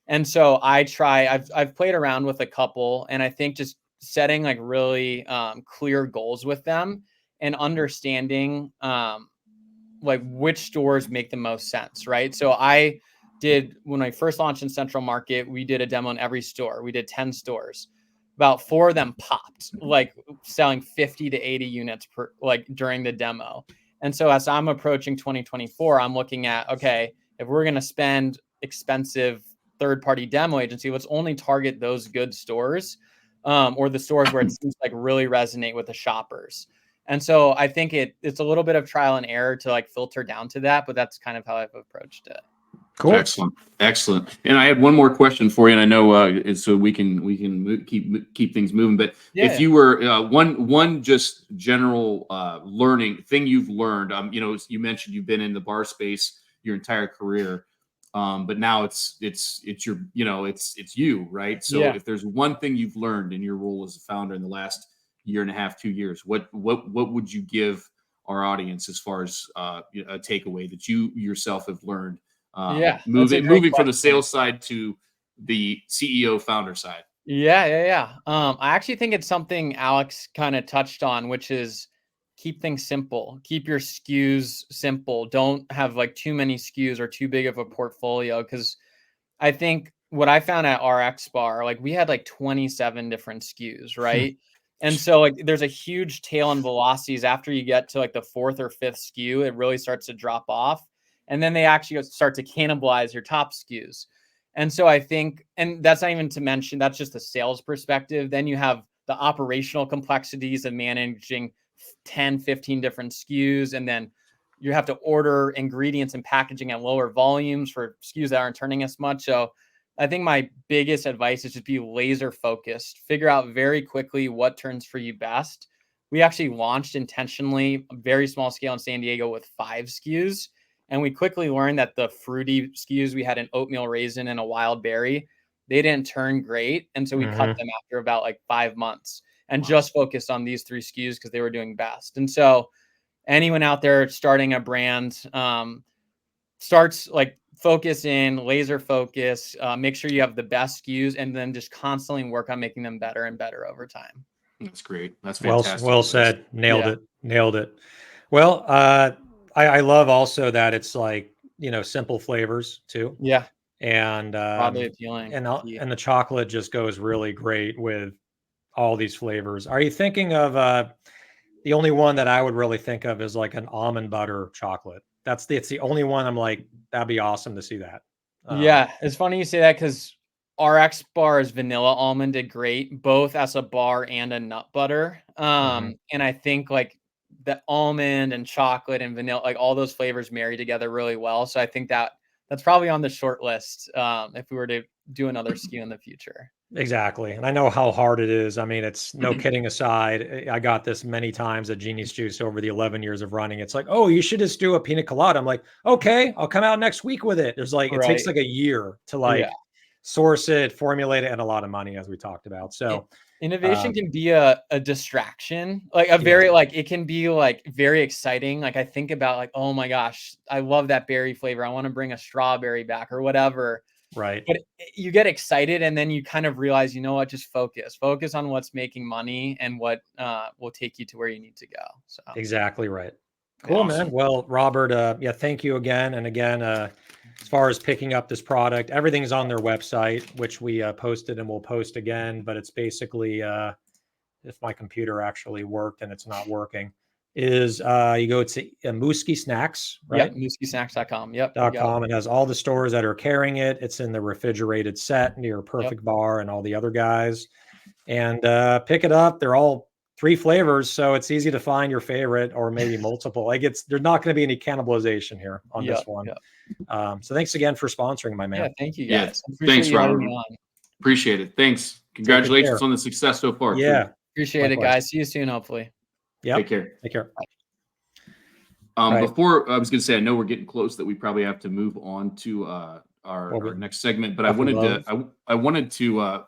And so I've played around with a couple, and I think just setting like really clear goals with them and understanding like which stores make the most sense, right? So when I first launched in Central Market, we did a demo in every store. We did 10 stores. About 4 of them popped, like selling 50 to 80 units during the demo. And so as I'm approaching 2024, I'm looking at, okay, if we're going to spend expensive third-party demo agency, let's only target those good stores or the stores where it seems like really resonate with the shoppers. And so I think it's a little bit of trial and error to like filter down to that, but that's kind of how I've approached it. Cool. Excellent. And I had one more question for you, and I know so we can keep things moving. But if you were one just general learning thing you've learned, you know, you mentioned you've been in the bar space your entire career, but now it's your, you know, it's you, right? So if there's one thing you've learned in your role as a founder in the last year and a half, 2 years, what would you give our audience as far as a takeaway that you yourself have learned? Moving from the sales side to the CEO founder side. I actually think it's something Alex kind of touched on, which is keep things simple. Keep your SKUs simple. Don't have like too many SKUs or too big of a portfolio. Because I think what I found at RX Bar, like we had like 27 different SKUs, right? And so like there's a huge tail on velocities after you get to like the 4th or 5th SKU, it really starts to drop off. And then they actually start to cannibalize your top SKUs. And so I think, and that's not even to mention, that's just the sales perspective. Then you have the operational complexities of managing 10, 15 different SKUs. And then you have to order ingredients and packaging at lower volumes for SKUs that aren't turning as much. So I think my biggest advice is just be laser focused, figure out very quickly what turns for you best. We actually launched intentionally a very small scale in San Diego with 5 SKUs. And we quickly learned that the fruity SKUs, we had an oatmeal raisin and a wild berry, they didn't turn great. And so we cut them after about like 5 months and just focused on these 3 SKUs because they were doing best. And so anyone out there starting a brand, starts like focus in, laser focus, make sure you have the best SKUs, and then just constantly work on making them better and better over time. That's great. That's fantastic. Well said. Nailed it. Well, I love also that it's like, simple flavors too. Yeah. And Broadly appealing. and the chocolate just goes really great with all these flavors. Are you thinking of the only one that I would really think of is like an almond butter chocolate? It's the only one I'm like, that'd be awesome to see that. Yeah, it's funny you say that because RX Bar's vanilla almond did great, both as a bar and a nut butter. And I think like the almond and chocolate and vanilla, like all those flavors marry together really well. So I think that's probably on the short list if we were to do another SKU in the future. Exactly. And I know how hard it is. I mean, it's no kidding aside. I got this many times at Genius Juice over the 11 years of running. It's like, oh, you should just do a pina colada. I'm like, okay, I'll come out next week with it. There's like, it takes like a year to like source it, formulate it, and a lot of money, as we talked about. So innovation can be a distraction, like a very, like, it can be like very exciting. Like I think about like, oh my gosh, I love that berry flavor. I want to bring a strawberry back or whatever. Right. But you get excited and then you kind of realize, you know what, just focus on what's making money and what will take you to where you need to go. So exactly right. Cool, Awesome. man. Well, Robert, thank you again. And again, as far as picking up this product, everything's on their website, which we posted and we'll post again. But it's basically, if my computer actually worked and it's not working, is you go to Mooski Snacks, right? Yep, mooskisnacks.com. Yep. .com. It has all the stores that are carrying it. It's in the refrigerated set near Perfect Bar and all the other guys. And pick it up. They're all 3 flavors, so it's easy to find your favorite or maybe multiple. Like there's not going to be any cannibalization here on this one. So thanks again for sponsoring, my man. Yeah, thank you guys. Thanks, Robert. Appreciate it. Thanks. Congratulations on the success so far. Yeah. Appreciate it, guys. See you soon, hopefully. Yeah. Take care. Take care. Before I was going to say, I know we're getting close that we probably have to move on to our next segment, but I wanted to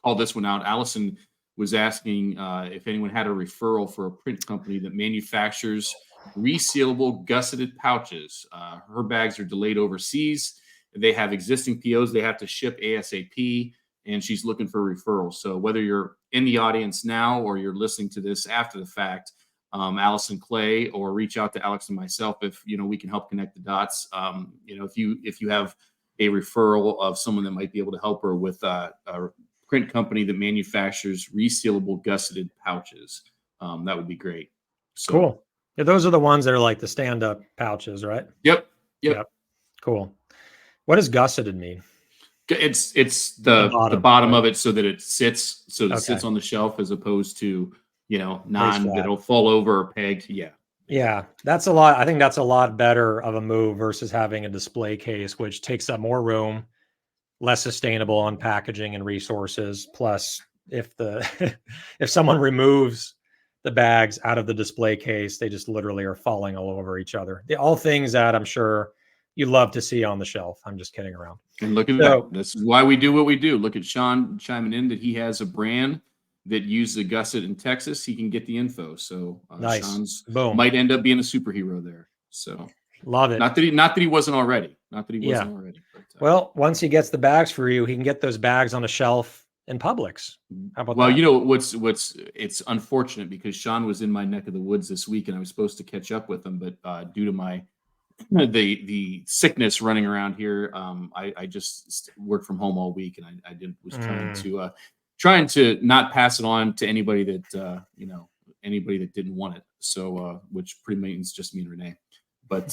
call this one out. Allison was asking if anyone had a referral for a print company that manufactures resealable gusseted pouches. Her bags are delayed overseas. They have existing POs they have to ship ASAP, and she's looking for referrals. So whether you're in the audience now or you're listening to this after the fact, Allison Clay, or reach out to Alex and myself if we can help connect the dots. If you have a referral of someone that might be able to help her with a print company that manufactures resealable gusseted pouches, that would be great. So, cool. Yeah, those are the ones that are like the stand-up pouches, right? Yep. Cool. What does gusseted mean? It's the bottom of it so that it sits sits on the shelf as opposed to that'll fall over or pegged. Yeah, that's a lot. I think that's a lot better of a move versus having a display case, which takes up more room, less sustainable on packaging and resources. Plus, if someone removes the bags out of the display case, they just literally are falling all over each other. All things that I'm sure you love to see on the shelf. I'm just kidding around. And look at that. This is why we do what we do. Look at Sean chiming in that he has a brand that uses a gusset in Texas. He can get the info. So nice. Sean's Boom. Might end up being a superhero there. So love it. Not that he wasn't already. But, well, once he gets the bags for you, he can get those bags on a shelf in Publix. How about that? It's unfortunate because Sean was in my neck of the woods this week and I was supposed to catch up with him, but due to my the sickness running around here, I just worked from home all week and I was trying to trying to not pass it on to anybody that anybody that didn't want it. So which pretty means just me and Renee. But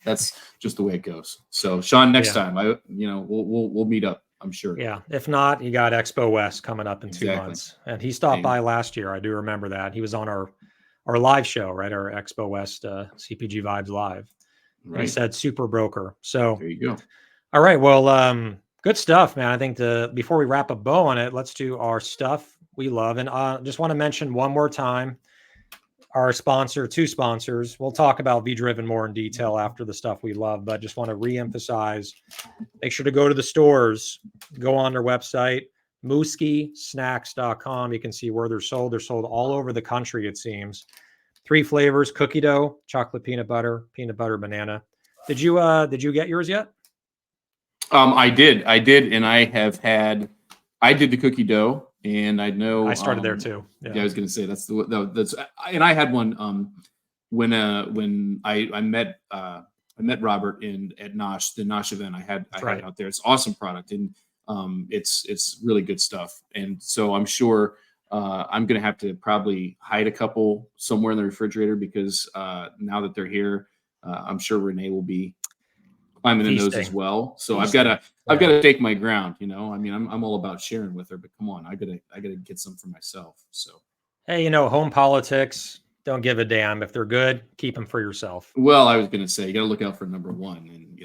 that's just the way it goes. So Sean, next time we'll meet up, I'm sure. Yeah. If not, you got Expo West coming up in 2 months. And he stopped by last year. I do remember that. He was on our live show, right? Our Expo West CPG Vibes Live. Right. He said super broker. So there you go. All right. Well, good stuff, man. I think before we wrap a bow on it, let's do our stuff we love. And just want to mention one more time our sponsor, 2 sponsors. We'll talk about V-Driven more in detail after the stuff we love, but just want to reemphasize, make sure to go to the stores, go on their website, mooskiesnacks.com. You can see where they're sold. They're sold all over the country, it seems. 3 flavors: cookie dough, chocolate peanut butter banana. Did you get yours yet? I did. And I did the cookie dough. And I know I started there too. Yeah, I was going to say and I had one when I met Robert at Nosh, the Nosh event. I had it out there. It's awesome product, and it's really good stuff. And so I'm sure I'm going to have to probably hide a couple somewhere in the refrigerator because now that they're here, I'm sure Renee will be climbing in those as well. So I've got to take my ground, I mean, I'm all about sharing with her, but come on, I gotta get some for myself. So, hey, home politics, don't give a damn. If they're good, keep them for yourself. Well, I was going to say, you got to look out for number 1, and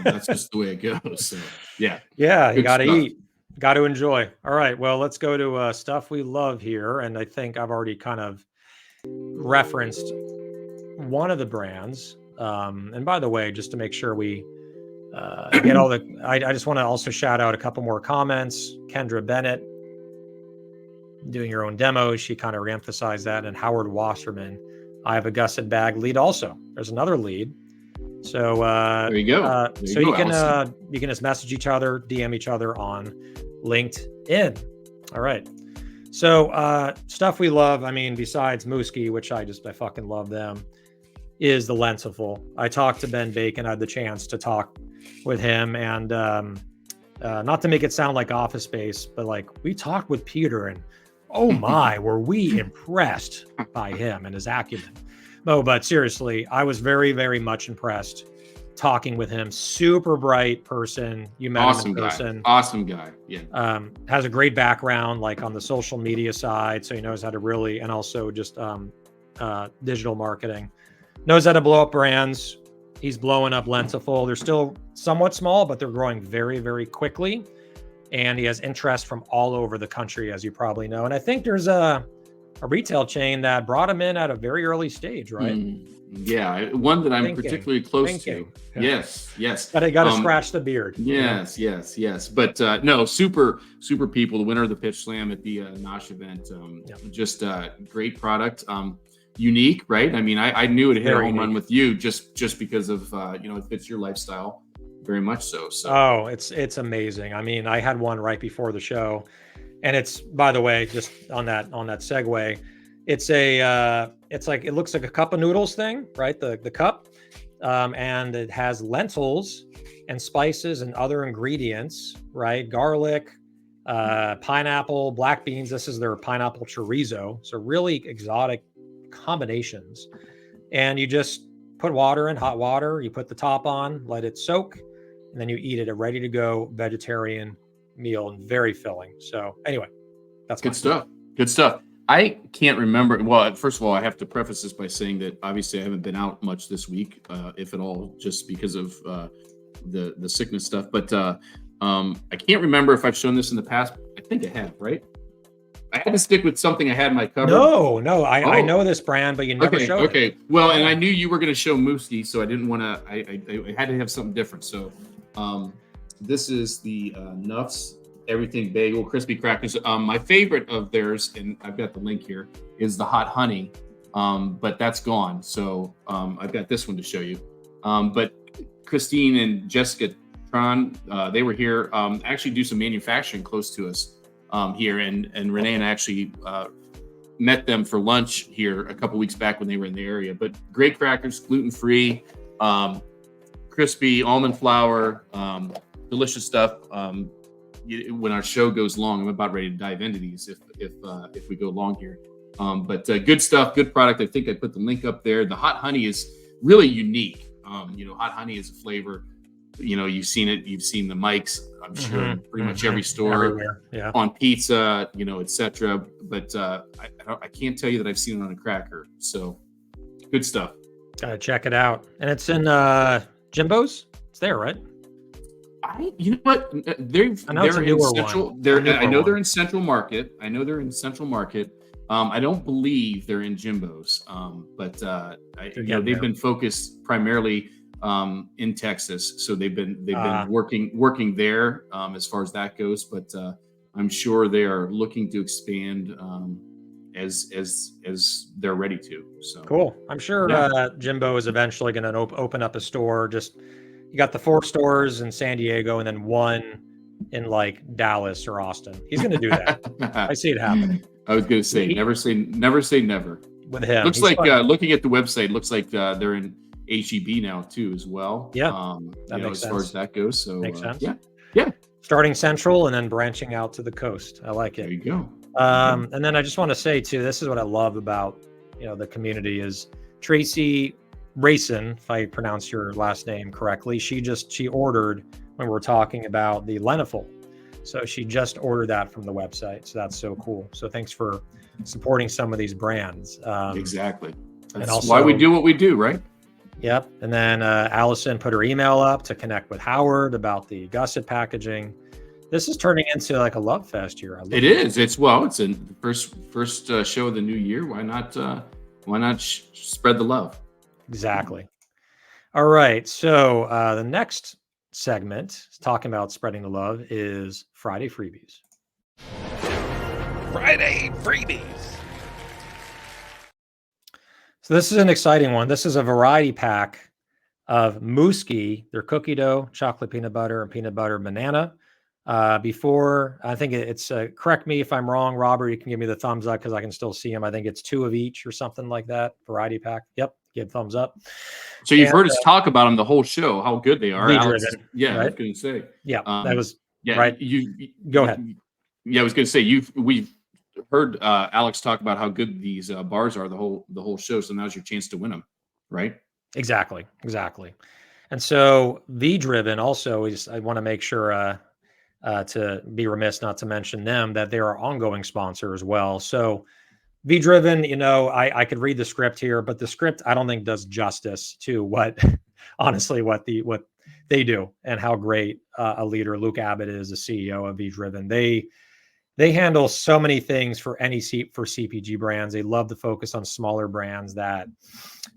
that's just the way it goes. So yeah. You got to eat, got to enjoy. All right. Well, let's go to stuff we love here. And I think I've already kind of referenced one of the brands. And by the way, just to make sure we get all I just want to also shout out a couple more comments. Kendra Bennett, doing your own demos. She kind of reemphasized that. And Howard Wasserman, I have a gusset bag lead also. There's another lead. So there you go. You can just message each other, DM each other on LinkedIn. All right. So stuff we love, I mean, besides Mooski, which I fucking love them, is the Lentiful. I talked to Ben Bacon. I had the chance to talk with him, and not to make it sound like Office Space, but like we talked with Peter, and oh my, were we impressed by him and his acumen. No, but seriously, I was very, very much impressed talking with him. Super bright person. You met him in person. Awesome guy. Yeah. Has a great background, like on the social media side, so he knows how to really, and also just digital marketing. Knows how to blow up brands. He's blowing up Lentiful. They're still somewhat small, but they're growing very, very quickly. And he has interest from all over the country, as you probably know. And I think there's a retail chain that brought him in at a very early stage, right? Yeah, one that I'm particularly close to. Yeah. Yes. But I got to scratch the beard. Yes. But no, super people. The winner of the Pitch Slam at the Nosh event. Just great product. Unique, right? I mean, I knew it hit a home run with you just because of it fits your lifestyle very much so. Oh, it's amazing. I mean, I had one right before the show, and it's, by the way, just on that segue, it looks like a cup of noodles thing, right? The cup, and it has lentils and spices and other ingredients, right? Garlic, pineapple, black beans. This is their pineapple chorizo. So really exotic combinations. And you just put water in, hot water, you put the top on, let it soak, and then you eat it, a ready to go vegetarian meal, and very filling. So anyway, that's good stuff. Good stuff. I can't remember. Well, first of all, I have to preface this by saying that obviously I haven't been out much this week, if at all, just because of the sickness stuff. But I can't remember if I've shown this in the past. I think I have, right? I had to stick with something I had in my cupboard. No, I know this brand, but you never showed it. Okay, well, and I knew you were going to show Mooski, so I didn't want to. I had to have something different. So, this is the Nuffs Everything Bagel Crispy Crackers. My favorite of theirs, and I've got the link here, is the Hot Honey, but that's gone. So I've got this one to show you. But Christine and Jessica Tron, they were here. Actually, do some manufacturing close to us. Here, and Renee and I actually met them for lunch here a couple weeks back when they were in the area. But great crackers, gluten-free, crispy almond flour, delicious stuff. when our show goes long, I'm about ready to dive into these if we go long here. But good stuff, good product. I think I put the link up there. The hot honey is really unique. Hot honey is a flavor. You've seen it. You've seen the mics, I'm sure, in pretty much every store. Everywhere. Yeah. On pizza, etc. But I can't tell you that I've seen it on a cracker. So good stuff. Gotta check it out. And it's in Jimbo's. It's there, right? You know what? They're in Central. I know they're in Central Market. I don't believe they're in Jimbo's. But they've been focused primarily in Texas, so they've been working there as far as that goes. But I'm sure they are looking to expand as they're ready to. So cool. I'm sure Jimbo is eventually going to open up a store. Just you got the 4 stores in San Diego and then 1 in like Dallas or Austin. He's going to do that. I see it happening. I was going to say never say never with him. Looks like looking at the website, looks like they're in HEB now too as well. Yeah, that makes sense. As far as that goes. So makes sense. Yeah. Starting central and then branching out to the coast. I like it. There you go. And then I just want to say too, this is what I love about the community is Tracy Rayson, if I pronounce your last name correctly. She ordered when we were talking about the Leniful. So she just ordered that from the website. So that's so cool. So thanks for supporting some of these brands. Exactly. That's also, why we do what we do, right? Yep. And then Allison put her email up to connect with Howard about the gusset packaging. This is turning into like a love fest here. It is. It's in the first show of the new year. Why not spread the love? Exactly. All right. So the next segment talking about spreading the love is Friday freebies. Friday freebies. So this is an exciting one. This is a variety pack of Mooski, their cookie dough, chocolate peanut butter, and peanut butter banana. Before, I think it's correct me if I'm wrong, Robert, you can give me the thumbs up because I can still see them. I think it's 2 of each or something like that. Variety pack. Yep. Give thumbs up. So you've heard us talk about them the whole show, how good they are. Alex, right? I was going to say. Yeah, that was right. You go ahead. Yeah, I was going to say we've heard Alex talk about how good these bars are the whole show. So now's your chance to win them, right? Exactly. And so V-Driven also is. I want to make sure to be remiss not to mention them that they are ongoing sponsor as well. So V-Driven, I could read the script here, but the script I don't think does justice to what they do and how great a leader Luke Abbott is, the CEO of V-Driven. They handle so many things for CPG brands. They love to focus on smaller brands that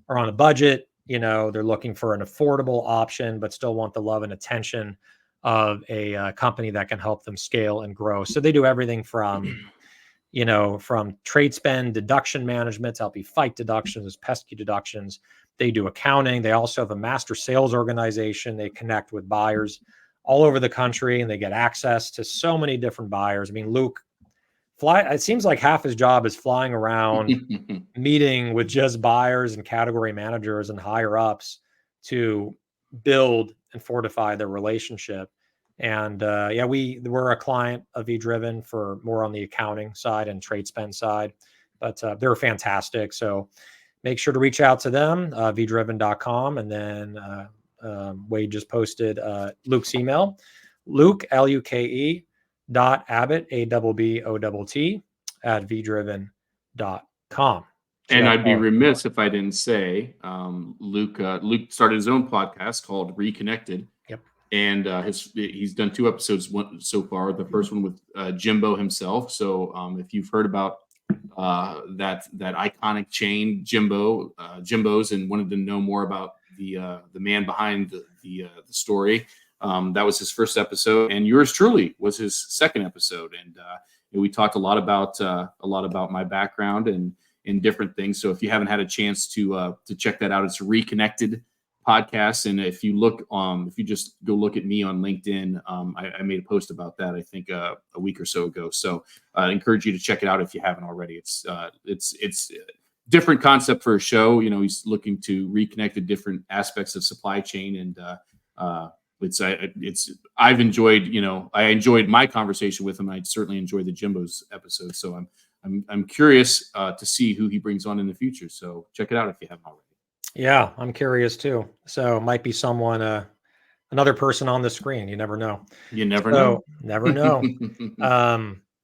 are on a budget. They're looking for an affordable option, but still want the love and attention of a company that can help them scale and grow. So they do everything from trade spend deduction management to help you fight deductions, pesky deductions. They do accounting. They also have a master sales organization. They connect with buyers all over the country and they get access to so many different buyers. I mean, Luke, it seems like half his job is flying around meeting with just buyers and category managers and higher ups to build and fortify their relationship. And we're a client of V-Driven for more on the accounting side and trade spend side, but they're fantastic. So make sure to reach out to them, vdriven.com. And then Wade just posted Luke's email, Luke, Luke, .abbott, ABBOTT @vdriven.com. And I'd be remiss if I didn't say Luke started his own podcast called Reconnected. Yep. And he's done 2 episodes so far. The first one with Jimbo himself. So if you've heard about that iconic chain Jimbo's and wanted to know more about the man behind the story, that was his first episode, and yours truly was his second episode. And we talked a lot about my background and different things. So if you haven't had a chance to check that out, it's Reconnected podcast. And if you just go look at me on LinkedIn, I made a post about that, I think a week or so ago. So I encourage you to check it out if you haven't already. It's different concept for a show. He's looking to reconnect the different aspects of supply chain and I've enjoyed, I enjoyed my conversation with him. I certainly enjoyed the Jimbo's episode. So I'm curious to see who he brings on in the future. So check it out if you haven't already. Yeah, I'm curious too. So it might be someone, another person on the screen. You never know. You never know. Never know.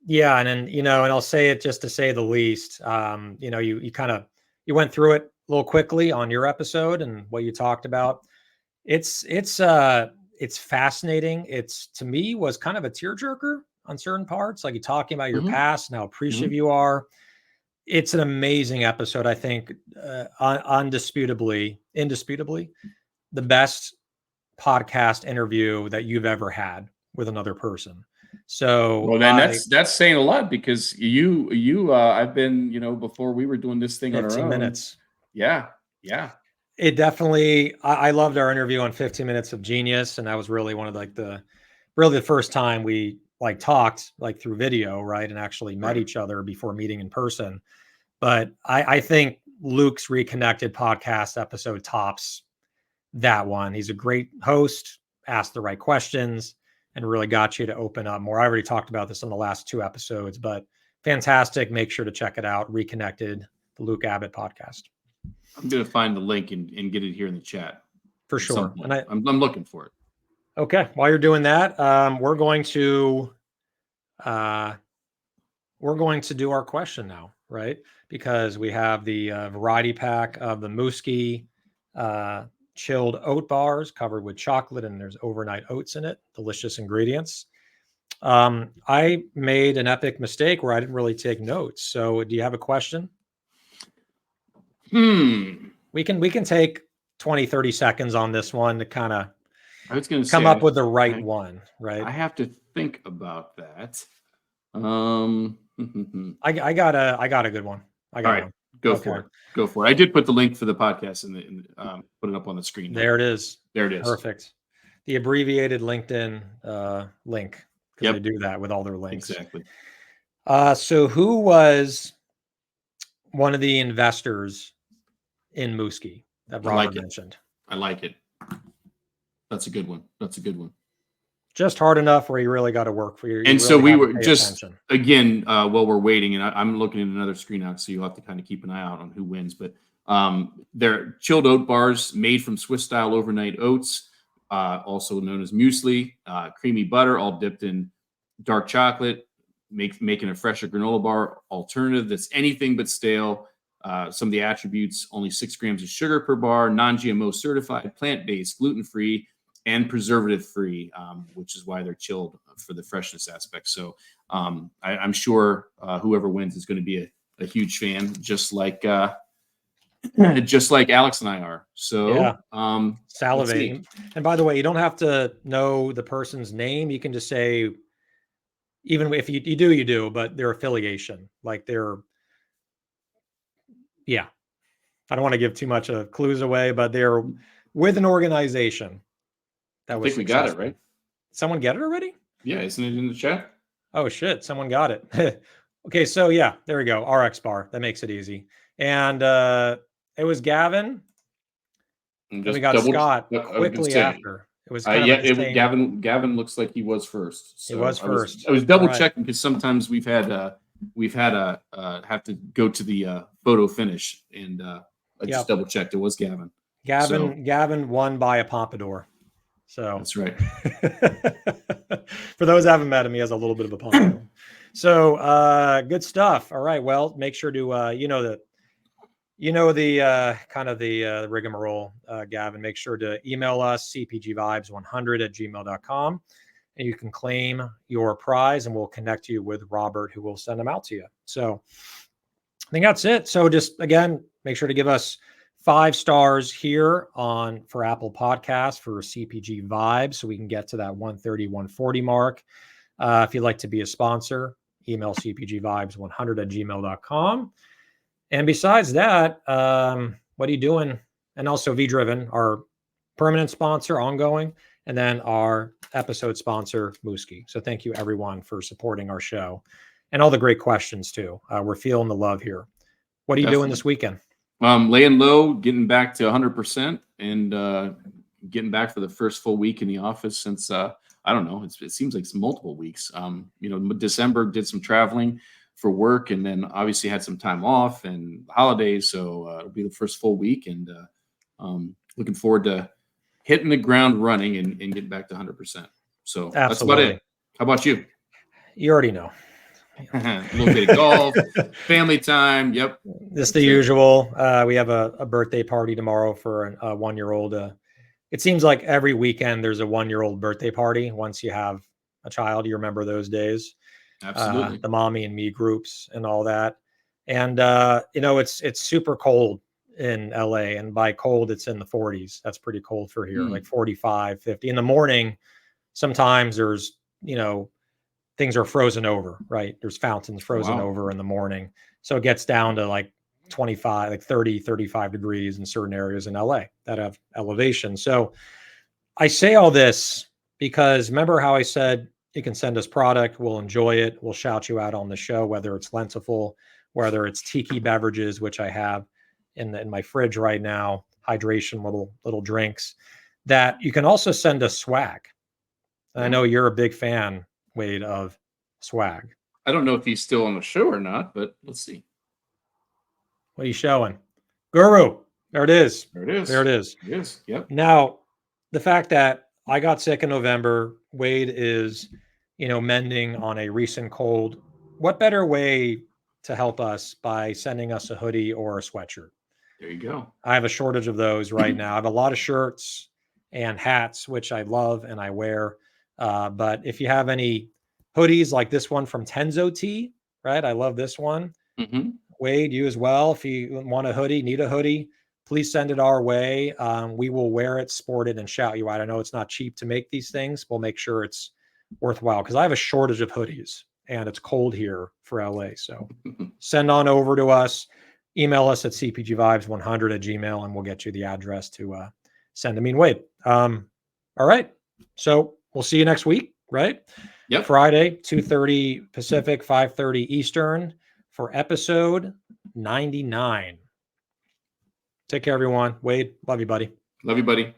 Yeah. And then, and I'll say it just to say the least, you went through it a little quickly on your episode and what you talked about. It's fascinating. It's, to me, was kind of a tearjerker on certain parts, like you talking about your past and how appreciative you are. It's an amazing episode. I think, indisputably, the best podcast interview that you've ever had with another person. So, well, then that's saying a lot, because I've been, before we were doing this thing on our own. 15 minutes. Yeah. It definitely, I loved our interview on 15 Minutes of Genius. And that was really one of the first time we talked through video, right. And actually met each other before meeting in person. But I think Luke's Reconnected podcast episode tops that one. He's a great host, asked the right questions, and really got you to open up more. I already talked about this in the last 2 episodes, but fantastic. Make sure to check it out. Reconnected, the Luke Abbott podcast. I'm going to find the link and get it here in the chat. For sure. And I'm looking for it. Okay. While you're doing that, we're going to do our question now, right? Because we have the variety pack of the Mooski chilled oat bars covered with chocolate, and there's overnight oats in it. Delicious ingredients. I made an epic mistake where I didn't really take notes. So do you have a question? We can take 20, 30 seconds on this one to kind of come up with the right one, right? I have to think about that. I got a good one. All right, go for it. I did put the link for the podcast put it up on the screen. There it is. Perfect. The abbreviated LinkedIn link, because they do that with all their links. Exactly. So who was one of the investors in Mooski that Robert mentioned? I like it. That's a good one. Just hard enough where you really got to work for you. And so we were just, again, while we're waiting, and I'm looking at another screen out, so you'll have to kind of keep an eye out on who wins. But they're chilled oat bars made from Swiss-style overnight oats, also known as muesli, creamy butter, all dipped in dark chocolate, making a fresher granola bar alternative that's anything but stale. Some of the attributes: only 6 grams of sugar per bar, non-GMO certified, plant-based, gluten-free, and preservative-free, which is why they're chilled for the freshness aspect. So I'm sure whoever wins is going to be a huge fan, just like Alex and I are. So salivating. And by the way, you don't have to know the person's name. You can just say, even if you do, but their affiliation, I don't want to give too much of clues away, but they're with an organization. I think we got it, right? Someone get it already? Yeah, isn't it in the chat? Oh, shit. Someone got it. Okay, so there we go. RX bar. That makes it easy. And it was Gavin. And we got Scott quickly after. It was Gavin looks like he was first. So it was first. I was double checking, because sometimes we've had have to go to the photo finish, and I just double checked. It was Gavin. Gavin won by a pompadour. So that's right. For those who haven't met him, he has a little bit of a pompadour. So good stuff. All right. Well, make sure to the rigmarole, Gavin. Make sure to email us cpgvibes100@gmail.com, and you can claim your prize, and we'll connect you with Robert, who will send them out to you. So I think that's it. So just again, make sure to give us 5 stars here for Apple Podcasts for CPG Vibes, so we can get to that 130, 140 mark. If you'd like to be a sponsor, email cpgvibes100@gmail.com. And besides that, what are you doing? And also V-Driven, our permanent sponsor, ongoing, and then our episode sponsor, Mooski. So thank you, everyone, for supporting our show and all the great questions, too. We're feeling the love here. What are you doing this weekend? Laying low, getting back to 100%, and getting back for the first full week in the office since I don't know. It seems like it's multiple weeks. December did some traveling for work, and then obviously had some time off and holidays. So it'll be the first full week, and looking forward to hitting the ground running and getting back to 100%. So that's about it. How about you? You already know. A little bit of golf, family time. Yep. Just the usual. We have a birthday party tomorrow for a 1-year-old. It seems like every weekend there's a 1-year-old birthday party. Once you have a child, you remember those days. Absolutely. The mommy and me groups and all that. And, it's super cold in LA. And by cold, it's in the 40s. That's pretty cold for here, like 45, 50. In the morning, sometimes there's, things are frozen over, right? There's fountains frozen over in the morning. So it gets down to like 25, like 30, 35 degrees in certain areas in LA that have elevation. So I say all this because remember how I said you can send us product, we'll enjoy it, we'll shout you out on the show, whether it's Lentiful, whether it's tiki beverages, which I have in my fridge right now, hydration little drinks, that you can also send us swag. And I know you're a big fan, Wade, of swag. I don't know if he's still on the show or not, but let's see. What are you showing? Guru. There it is. There it is. There it is. It is. Yep. Now, the fact that I got sick in November, Wade is, mending on a recent cold. What better way to help us by sending us a hoodie or a sweatshirt? There you go. I have a shortage of those right now. I have a lot of shirts and hats, which I love and I wear. But if you have any hoodies like this one from Tenzo T, right? I love this one. Mm-hmm. Wade, you as well. If you want a hoodie, need a hoodie, please send it our way. We will wear it, sport it, and shout you out. I know it's not cheap to make these things. We'll make sure it's worthwhile because I have a shortage of hoodies and it's cold here for LA. So send on over to us. Email us at cpgvibes100@gmail.com and we'll get you the address to send. Wade. All right. So we'll see you next week, right? Yep. Friday, 2:30 Pacific, 5:30 Eastern for episode 99. Take care, everyone. Wade, love you, buddy. Love you, buddy.